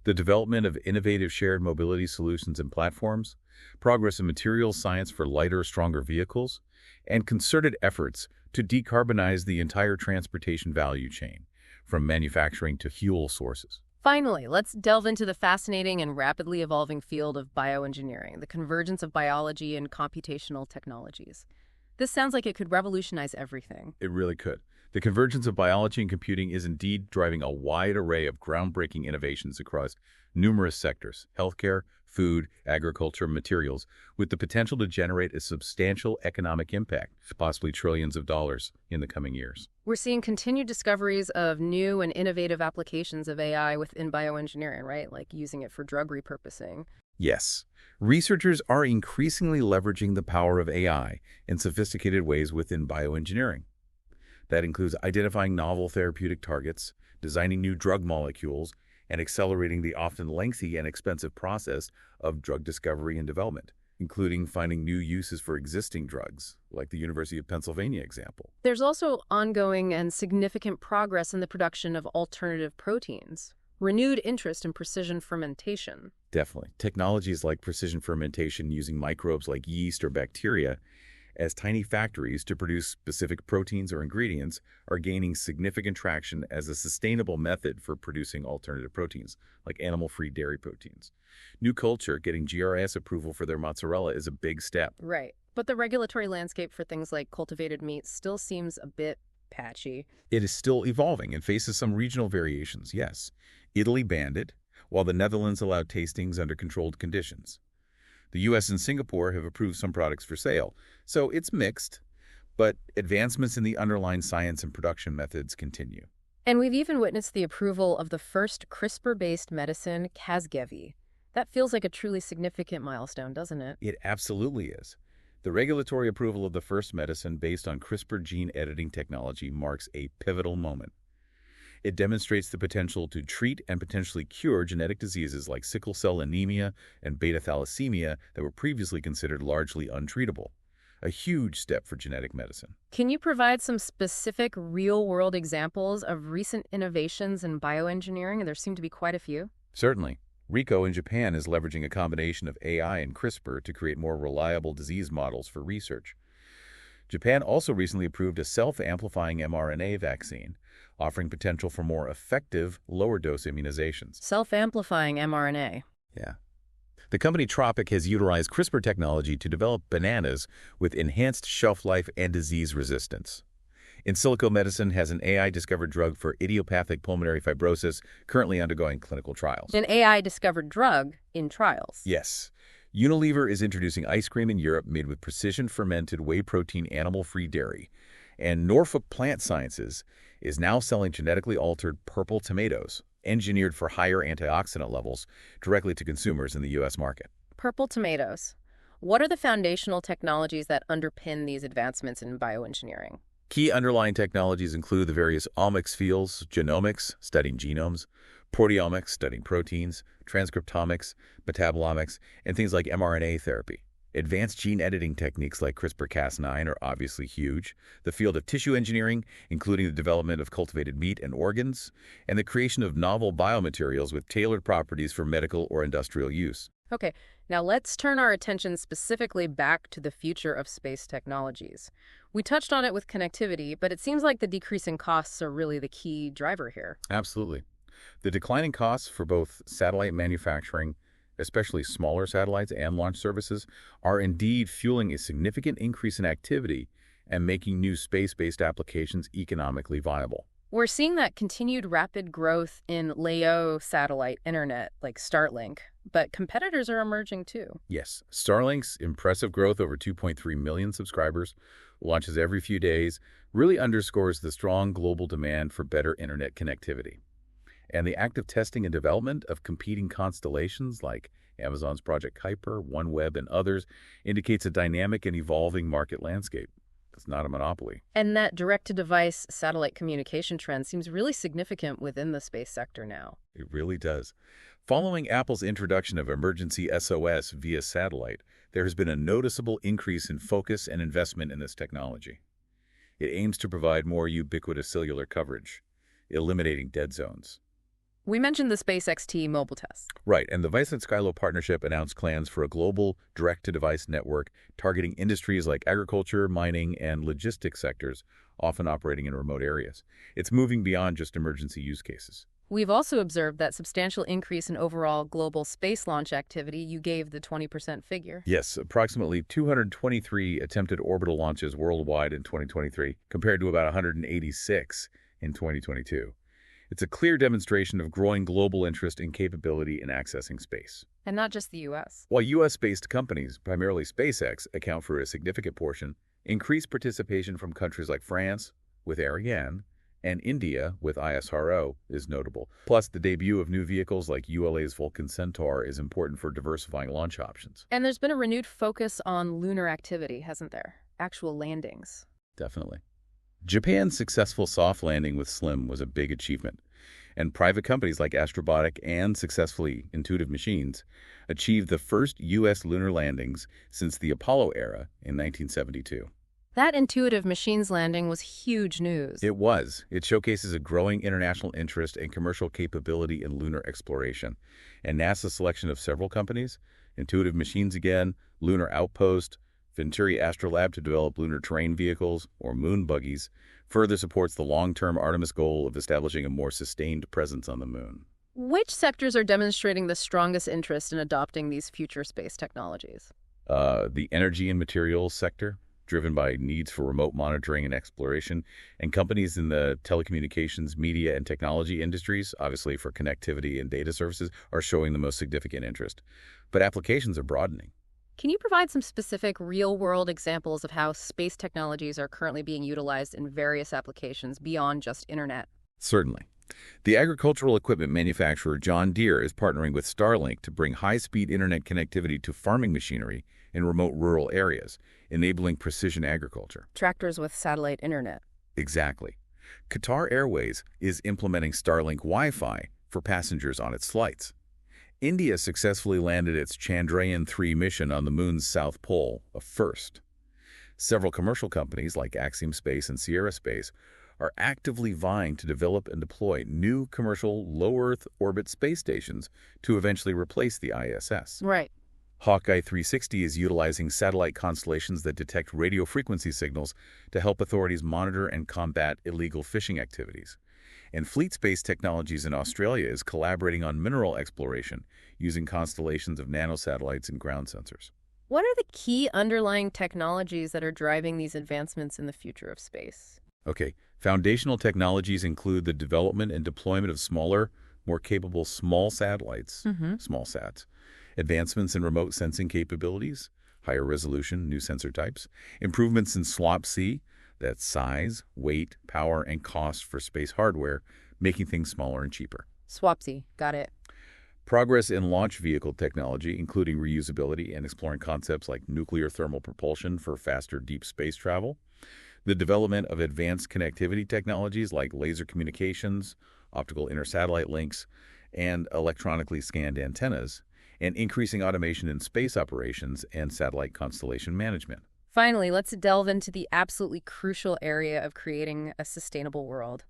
Speaker 2: the development of innovative shared mobility solutions and platforms, progress in materials science for lighter, stronger vehicles, and concerted efforts to decarbonize the entire transportation value chain, from manufacturing to fuel sources.
Speaker 1: Finally, let's delve into the fascinating and rapidly evolving field of bioengineering, the convergence of biology and computational technologies. This sounds like it could revolutionize everything.
Speaker 2: It really could. The convergence of biology and computing is indeed driving a wide array of groundbreaking innovations across numerous sectors: healthcare, food, agriculture, materials, with the potential to generate a substantial economic impact, possibly trillions of dollars in the coming years.
Speaker 1: We're seeing continued discoveries of new and innovative applications of AI within bioengineering, right? Like using it for drug repurposing.
Speaker 2: Yes, researchers are increasingly leveraging the power of AI in sophisticated ways within bioengineering. That includes identifying novel therapeutic targets, designing new drug molecules, and accelerating the often lengthy and expensive process of drug discovery and development, including finding new uses for existing drugs, like the University of Pennsylvania example.
Speaker 1: There's also ongoing and significant progress in the production of alternative proteins, renewed interest in precision fermentation.
Speaker 2: Definitely. Technologies like precision fermentation using microbes like yeast or bacteria as tiny factories to produce specific proteins or ingredients are gaining significant traction as a sustainable method for producing alternative proteins, like animal-free dairy proteins. New Culture getting GRS approval for their mozzarella is a big step.
Speaker 1: Right. But the regulatory landscape for things like cultivated meat still seems a bit patchy.
Speaker 2: It is still evolving and faces some regional variations, yes. Italy banned it, while the Netherlands allowed tastings under controlled conditions. The U.S. and Singapore have approved some products for sale, so it's mixed, but advancements in the underlying science and production methods continue.
Speaker 1: And we've even witnessed the approval of the first CRISPR-based medicine, Casgevy. That feels like a truly significant milestone, doesn't it?
Speaker 2: It absolutely is. The regulatory approval of the first medicine based on CRISPR gene editing technology marks a pivotal moment. It demonstrates the potential to treat and potentially cure genetic diseases like sickle cell anemia and beta thalassemia that were previously considered largely untreatable. A huge step for genetic medicine.
Speaker 1: Can you provide some specific real-world examples of recent innovations in bioengineering? There seem to be quite a few.
Speaker 2: Certainly. RICO in Japan is leveraging a combination of AI and CRISPR to create more reliable disease models for research. Japan also recently approved a self-amplifying mRNA vaccine, offering potential for more effective, lower-dose immunizations.
Speaker 1: Self-amplifying mRNA.
Speaker 2: Yeah. The company Tropic has utilized CRISPR technology to develop bananas with enhanced shelf life and disease resistance. In Silico Medicine has an AI-discovered drug for idiopathic pulmonary fibrosis currently undergoing clinical trials.
Speaker 1: An AI-discovered drug in trials.
Speaker 2: Yes. Unilever is introducing ice cream in Europe made with precision-fermented whey-protein animal-free dairy. And Norfolk Plant Sciences is now selling genetically altered purple tomatoes, engineered for higher antioxidant levels, directly to consumers in the U.S. market.
Speaker 1: Purple tomatoes. What are the foundational technologies that underpin these advancements in bioengineering?
Speaker 2: Key underlying technologies include the various omics fields, genomics, studying genomes, proteomics, studying proteins, transcriptomics, metabolomics, and things like mRNA therapy. Advanced gene editing techniques like CRISPR-Cas9 are obviously huge. The field of tissue engineering, including the development of cultivated meat and organs, and the creation of novel biomaterials with tailored properties for medical or industrial use.
Speaker 1: Okay, now let's turn our attention specifically back to the future of space technologies. We touched on it with connectivity, but it seems like the decreasing costs are really the key driver here.
Speaker 2: Absolutely. The declining costs for both satellite manufacturing, especially smaller satellites and launch services, are indeed fueling a significant increase in activity and making new space-based applications economically viable.
Speaker 1: We're seeing that continued rapid growth in LEO satellite internet, like Starlink, but competitors are emerging too.
Speaker 2: Yes, Starlink's impressive growth over 2.3 million subscribers, launches every few days, really underscores the strong global demand for better internet connectivity. And the active testing and development of competing constellations like Amazon's Project Kuiper, OneWeb, and others indicates a dynamic and evolving market landscape. It's not a monopoly.
Speaker 1: And that direct-to-device satellite communication trend seems really significant within the space sector now.
Speaker 2: It really does. Following Apple's introduction of emergency SOS via satellite, there has been a noticeable increase in focus and investment in this technology. It aims to provide more ubiquitous cellular coverage, eliminating dead zones.
Speaker 1: We mentioned the SpaceX mobile test.
Speaker 2: Right, and the Vice Skylo partnership announced plans for a global direct-to-device network targeting industries like agriculture, mining, and logistics sectors, often operating in remote areas. It's moving beyond just emergency use cases.
Speaker 1: We've also observed that substantial increase in overall global space launch activity. You gave the 20% figure.
Speaker 2: Yes, approximately 223 attempted orbital launches worldwide in 2023, compared to about 186 in 2022. It's a clear demonstration of growing global interest and capability in accessing space.
Speaker 1: And not just the U.S.
Speaker 2: While U.S.-based companies, primarily SpaceX, account for a significant portion, increased participation from countries like France, with Ariane, and India, with ISRO, is notable. Plus, the debut of new vehicles like ULA's Vulcan Centaur is important for diversifying launch options.
Speaker 1: And there's been a renewed focus on lunar activity, hasn't there? Actual landings.
Speaker 2: Definitely. Japan's successful soft landing with SLIM was a big achievement, and private companies like Astrobotic and successfully Intuitive Machines achieved the first U.S. lunar landings since the Apollo era in 1972.
Speaker 1: That Intuitive Machines landing was huge news.
Speaker 2: It was. It showcases a growing international interest and commercial capability in lunar exploration, and NASA's selection of several companies, Intuitive Machines again, Lunar Outpost, Venturi Astrolab to develop lunar terrain vehicles, or moon buggies, further supports the long-term Artemis goal of establishing a more sustained presence on the moon.
Speaker 1: Which sectors are demonstrating the strongest interest in adopting these future space technologies?
Speaker 2: The energy and materials sector, driven by needs for remote monitoring and exploration, and companies in the telecommunications, media, and technology industries, obviously for connectivity and data services, are showing the most significant interest. But applications are broadening.
Speaker 1: Can you provide some specific real-world examples of how space technologies are currently being utilized in various applications beyond just internet?
Speaker 2: Certainly. The agricultural equipment manufacturer John Deere is partnering with Starlink to bring high-speed internet connectivity to farming machinery in remote rural areas, enabling precision agriculture.
Speaker 1: Tractors with satellite internet.
Speaker 2: Exactly. Qatar Airways is implementing Starlink Wi-Fi for passengers on its flights. India successfully landed its Chandrayaan-3 mission on the moon's south pole, a first. Several commercial companies like Axiom Space and Sierra Space are actively vying to develop and deploy new commercial low-Earth orbit space stations to eventually replace the ISS.
Speaker 1: Right.
Speaker 2: Hawkeye 360 is utilizing satellite constellations that detect radio frequency signals to help authorities monitor and combat illegal fishing activities. And Fleet Space Technologies in Australia is collaborating on mineral exploration using constellations of nanosatellites and ground sensors.
Speaker 1: What are the key underlying technologies that are driving these advancements in the future of space?
Speaker 2: Okay, foundational technologies include the development and deployment of smaller, more capable small satellites, small sats, advancements in remote sensing capabilities, higher resolution, new sensor types, improvements in SLOP-C, that's size, weight, power, and cost for space hardware, making things smaller and cheaper.
Speaker 1: SWaP-C, got it.
Speaker 2: Progress in launch vehicle technology, including reusability and exploring concepts like nuclear thermal propulsion for faster deep space travel. The development of advanced connectivity technologies like laser communications, optical intersatellite links, and electronically scanned antennas, and increasing automation in space operations and satellite constellation management.
Speaker 1: Finally, let's delve into the absolutely crucial area of creating a sustainable world.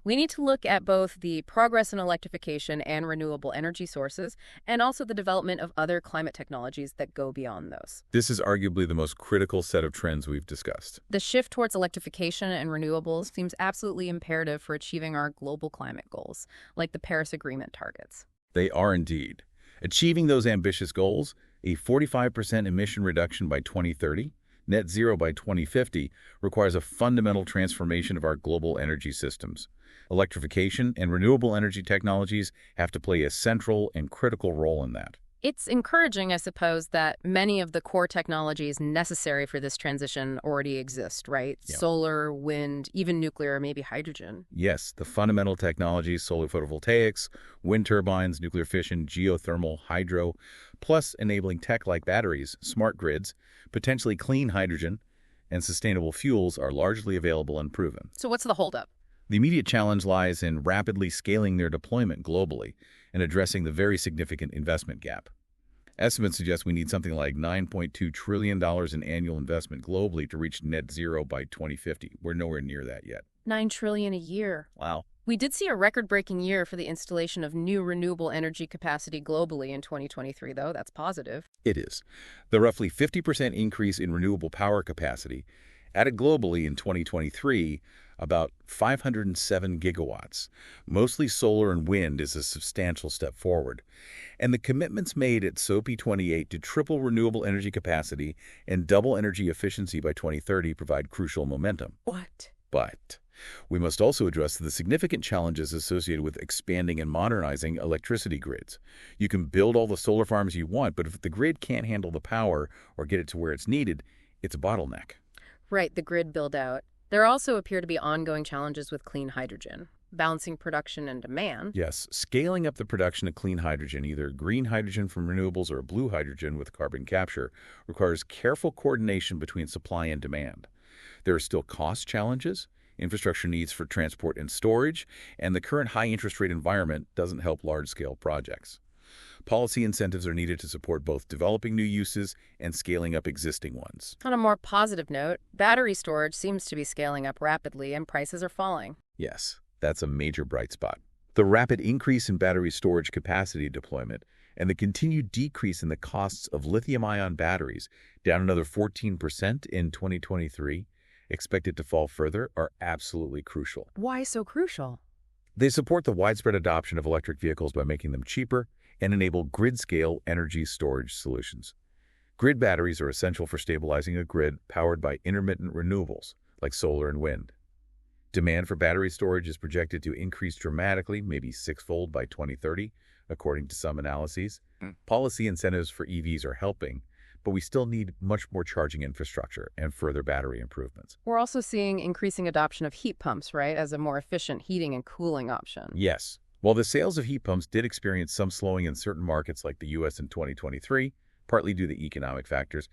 Speaker 1: We need to look at both the progress in electrification and renewable energy sources, and also the development of other climate technologies that go beyond those.
Speaker 2: This is arguably the most critical set of trends we've discussed.
Speaker 1: The shift towards electrification and renewables seems absolutely imperative for achieving our global climate goals, like the Paris Agreement targets.
Speaker 2: They are indeed. Achieving those ambitious goals, a 45% emission reduction by 2030, net zero by 2050, requires a fundamental transformation of our global energy systems. Electrification and renewable energy technologies have to play a central and critical role in that.
Speaker 1: It's encouraging, I suppose, that many of the core technologies necessary for this transition already exist, right?
Speaker 2: Yeah.
Speaker 1: Solar, wind, even nuclear, maybe hydrogen.
Speaker 2: Yes, the fundamental technologies, solar photovoltaics, wind turbines, nuclear fission, geothermal, hydro, plus enabling tech like batteries, smart grids, potentially clean hydrogen, and sustainable fuels are largely available and proven.
Speaker 1: So what's the holdup?
Speaker 2: The immediate challenge lies in rapidly scaling their deployment globally and addressing the very significant investment gap. Estimates suggest we need something like $9.2 trillion in annual investment globally to reach net zero by 2050. We're nowhere near that yet.
Speaker 1: $9 trillion a year.
Speaker 2: Wow.
Speaker 1: We did see a record-breaking year for the installation of new renewable energy capacity globally in 2023, though. That's positive.
Speaker 2: It is. The roughly 50% increase in renewable power capacity added globally in 2023 about 507 gigawatts. Mostly solar and wind is a substantial step forward. And the commitments made at SOP28 to triple renewable energy capacity and double energy efficiency by 2030 provide crucial momentum. But we must also address the significant challenges associated with expanding and modernizing electricity grids. You can build all the solar farms you want, but if the grid can't handle the power or get it to where it's needed, it's a bottleneck.
Speaker 1: Right, the grid build-out. There also appear to be ongoing challenges with clean hydrogen, balancing production and demand.
Speaker 2: Yes, scaling up the production of clean hydrogen, either green hydrogen from renewables or blue hydrogen with carbon capture, requires careful coordination between supply and demand. There are still cost challenges, infrastructure needs for transport and storage, and the current high interest rate environment doesn't help large-scale projects. Policy incentives are needed to support both developing new uses and scaling up existing ones.
Speaker 1: On a more positive note, battery storage seems to be scaling up rapidly and prices are falling.
Speaker 2: Yes, that's a major bright spot. The rapid increase in battery storage capacity deployment and the continued decrease in the costs of lithium-ion batteries, down another 14% in 2023, expected to fall further, are absolutely crucial.
Speaker 1: Why so crucial?
Speaker 2: They support the widespread adoption of electric vehicles by making them cheaper and enable grid-scale energy storage solutions. Grid batteries are essential for stabilizing a grid powered by intermittent renewables, like solar and wind. Demand for battery storage is projected to increase dramatically, maybe six-fold by 2030, according to some analyses. Policy incentives for EVs are helping, but we still need much more charging infrastructure and further battery improvements.
Speaker 1: We're also seeing increasing adoption of heat pumps, right, as a more efficient heating and cooling option.
Speaker 2: Yes. While the sales of heat pumps did experience some slowing in certain markets like the U.S. in 2023, partly due to economic factors,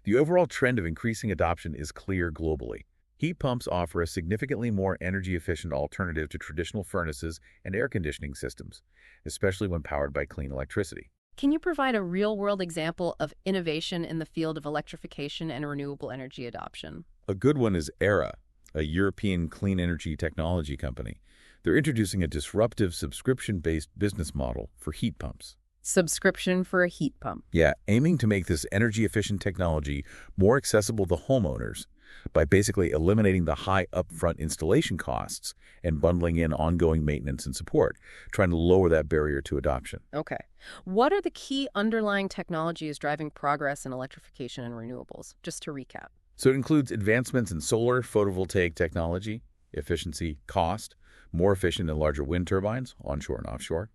Speaker 2: the overall trend of increasing adoption is clear globally. Heat pumps offer a significantly more energy-efficient alternative to traditional furnaces and air conditioning systems, especially when powered by clean electricity.
Speaker 1: Can you provide a real-world example of innovation in the field of electrification and renewable energy adoption?
Speaker 2: A good one is ERA, a European clean energy technology company. They're introducing a disruptive subscription-based business model for heat pumps.
Speaker 1: Subscription for a heat pump.
Speaker 2: Yeah, aiming to make this energy-efficient technology more accessible to homeowners by basically eliminating the high upfront installation costs and bundling in ongoing maintenance and support, trying to lower that barrier to adoption.
Speaker 1: Okay. What are the key underlying technologies driving progress in electrification and renewables? Just to recap.
Speaker 2: So it includes advancements in solar photovoltaic technology, efficiency, cost, more efficient and larger wind turbines, onshore and offshore,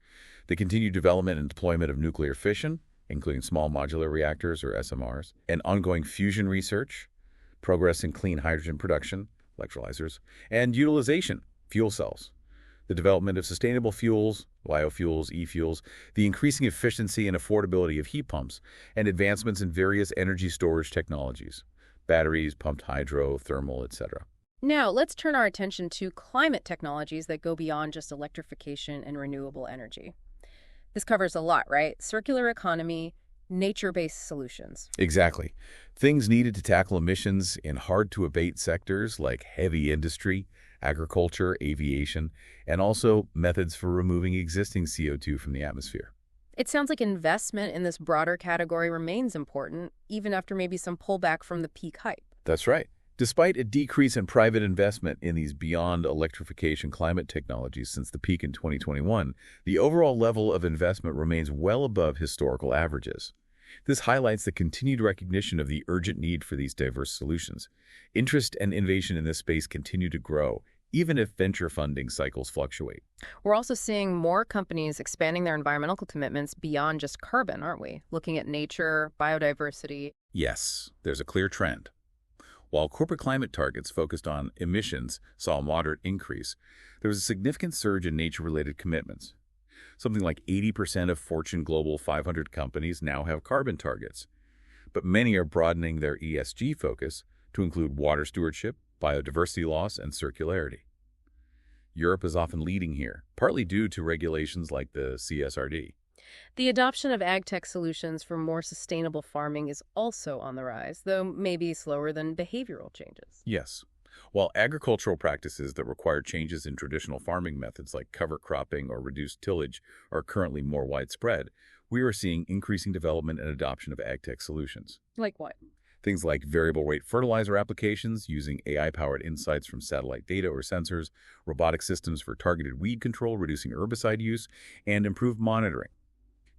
Speaker 2: the continued development and deployment of nuclear fission, including small modular reactors or SMRs, and ongoing fusion research, progress in clean hydrogen production, electrolyzers, and utilization, fuel cells, the development of sustainable fuels, biofuels, e-fuels, the increasing efficiency and affordability of heat pumps, and advancements in various energy storage technologies, batteries, pumped hydro, thermal, etc.
Speaker 1: Now, let's turn our attention to climate technologies that go beyond just electrification and renewable energy. This covers a lot, right? Circular economy, nature-based solutions.
Speaker 2: Exactly. Things needed to tackle emissions in hard-to-abate sectors like heavy industry, agriculture, aviation, and also methods for removing existing CO2 from the atmosphere.
Speaker 1: It sounds like investment in this broader category remains important, even after maybe some pullback from the peak hype.
Speaker 2: That's right. Despite a decrease in private investment in these beyond electrification climate technologies since the peak in 2021, the overall level of investment remains well above historical averages. This highlights the continued recognition of the urgent need for these diverse solutions. Interest and innovation in this space continue to grow, even if venture funding cycles fluctuate.
Speaker 1: We're also seeing more companies expanding their environmental commitments beyond just carbon, aren't we? Looking at nature, biodiversity.
Speaker 2: Yes, there's a clear trend. While corporate climate targets focused on emissions saw a moderate increase, there was a significant surge in nature-related commitments. Something like 80% of Fortune Global 500 companies now have carbon targets, but many are broadening their ESG focus to include water stewardship, biodiversity loss, and circularity. Europe is often leading here, partly due to regulations like the CSRD.
Speaker 1: The adoption of ag tech solutions for more sustainable farming is also on the rise, though maybe slower than behavioral changes.
Speaker 2: Yes. While agricultural practices that require changes in traditional farming methods like cover cropping or reduced tillage are currently more widespread, we are seeing increasing development and adoption of ag tech solutions.
Speaker 1: Like what?
Speaker 2: Things like variable rate fertilizer applications using AI-powered insights from satellite data or sensors, robotic systems for targeted weed control, reducing herbicide use, and improved monitoring.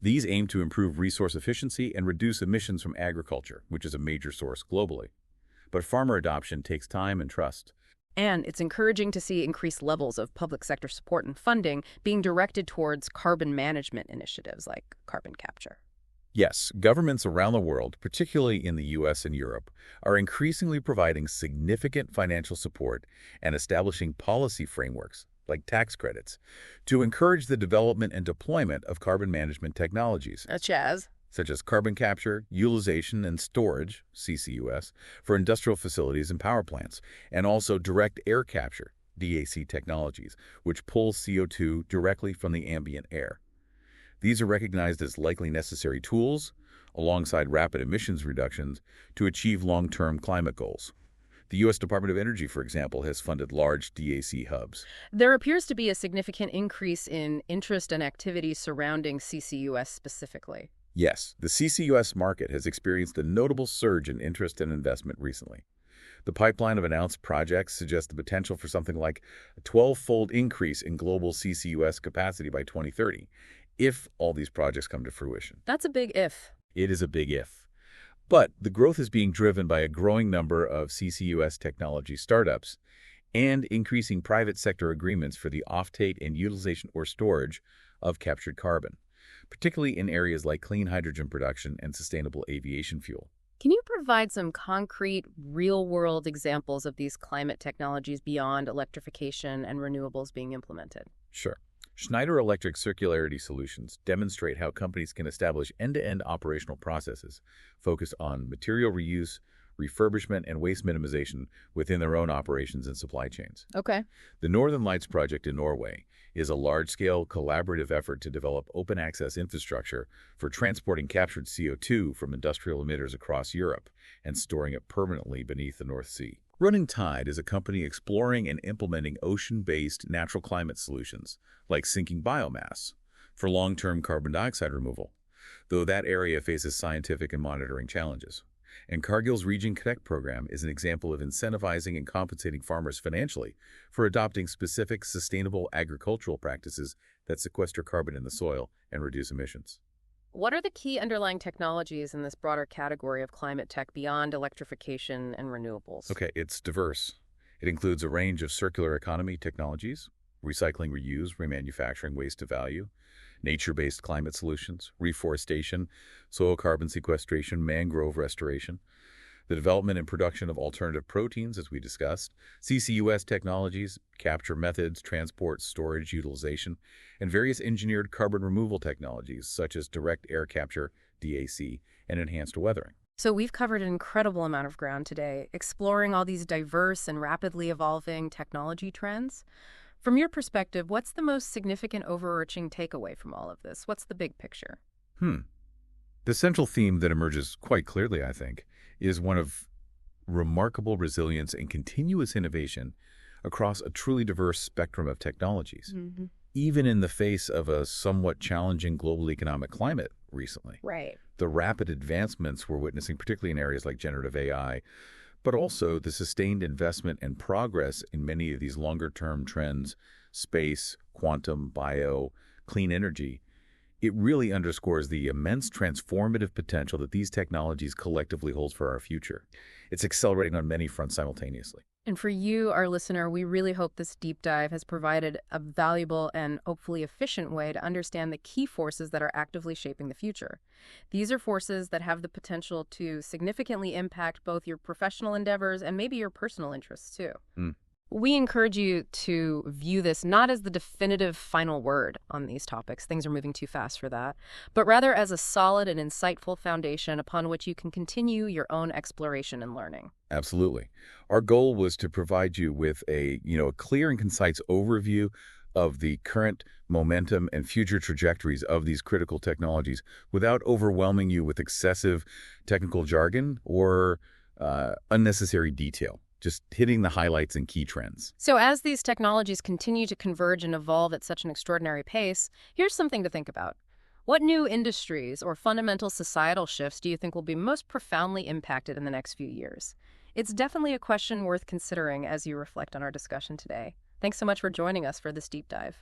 Speaker 2: These aim to improve resource efficiency and reduce emissions from agriculture, which is a major source globally. But farmer adoption takes time and trust.
Speaker 1: And it's encouraging to see increased levels of public sector support and funding being directed towards carbon management initiatives like carbon capture.
Speaker 2: Yes, governments around the world, particularly in the US and Europe, are increasingly providing significant financial support and establishing policy frameworks, like tax credits, to encourage the development and deployment of carbon management technologies, such as carbon capture, utilization, and storage, CCUS, for industrial facilities and power plants, and also direct air capture, DAC technologies, which pulls CO2 directly from the ambient air. These are recognized as likely necessary tools, alongside rapid emissions reductions, to achieve long-term climate goals. The U.S. Department of Energy, for example, has funded large DAC hubs.
Speaker 1: There appears to be a significant increase in interest and activity surrounding CCUS specifically.
Speaker 2: Yes, the CCUS market has experienced a notable surge in interest and investment recently. The pipeline of announced projects suggests the potential for something like a 12-fold increase in global CCUS capacity by 2030, if all these projects come to fruition.
Speaker 1: That's a big if.
Speaker 2: It is a big if. But the growth is being driven by a growing number of CCUS technology startups and increasing private sector agreements for the offtake and utilization or storage of captured carbon, particularly in areas like clean hydrogen production and sustainable aviation fuel.
Speaker 1: Can you provide some concrete, real-world examples of these climate technologies beyond electrification and renewables being implemented?
Speaker 2: Sure. Schneider Electric Circularity Solutions demonstrate how companies can establish end-to-end operational processes focused on material reuse, refurbishment, and waste minimization within their own operations and supply chains.
Speaker 1: Okay.
Speaker 2: The Northern Lights project in Norway is a large-scale collaborative effort to develop open-access infrastructure for transporting captured CO2 from industrial emitters across Europe and storing it permanently beneath the North Sea. Running Tide is a company exploring and implementing ocean-based natural climate solutions, like sinking biomass, for long-term carbon dioxide removal, though that area faces scientific and monitoring challenges. And Cargill's Region Connect program is an example of incentivizing and compensating farmers financially for adopting specific sustainable agricultural practices that sequester carbon in the soil and reduce emissions.
Speaker 1: What are the key underlying technologies in this broader category of climate tech beyond electrification and renewables?
Speaker 2: Okay, it's diverse. It includes a range of circular economy technologies, recycling, reuse, remanufacturing, waste to value, nature-based climate solutions, reforestation, soil carbon sequestration, mangrove restoration, the development and production of alternative proteins, as we discussed, CCUS technologies, capture methods, transport, storage, utilization, and various engineered carbon removal technologies, such as direct air capture, DAC, and enhanced weathering.
Speaker 1: So we've covered an incredible amount of ground today, exploring all these diverse and rapidly evolving technology trends. From your perspective, what's the most significant overarching takeaway from all of this? What's the big picture?
Speaker 2: The central theme that emerges quite clearly, I think, is one of remarkable resilience and continuous innovation across a truly diverse spectrum of technologies, even in the face of a somewhat challenging global economic climate recently.
Speaker 1: Right.
Speaker 2: The rapid advancements we're witnessing, particularly in areas like generative AI, but also the sustained investment and progress in many of these longer-term trends, space, quantum, bio, clean energy. It really underscores the immense transformative potential that these technologies collectively hold for our future. It's accelerating on many fronts simultaneously.
Speaker 1: And for you, our listener, we really hope this deep dive has provided a valuable and hopefully efficient way to understand the key forces that are actively shaping the future. These are forces that have the potential to significantly impact both your professional endeavors and maybe your personal interests too. We encourage you to view this not as the definitive final word on these topics, things are moving too fast for that, but rather as a solid and insightful foundation upon which you can continue your own exploration and learning.
Speaker 2: Absolutely. Our goal was to provide you with a clear and concise overview of the current momentum and future trajectories of these critical technologies without overwhelming you with excessive technical jargon or unnecessary detail. Just hitting the highlights and key trends.
Speaker 1: So as these technologies continue to converge and evolve at such an extraordinary pace, here's something to think about. What new industries or fundamental societal shifts do you think will be most profoundly impacted in the next few years? It's definitely a question worth considering as you reflect on our discussion today. Thanks so much for joining us for this deep dive.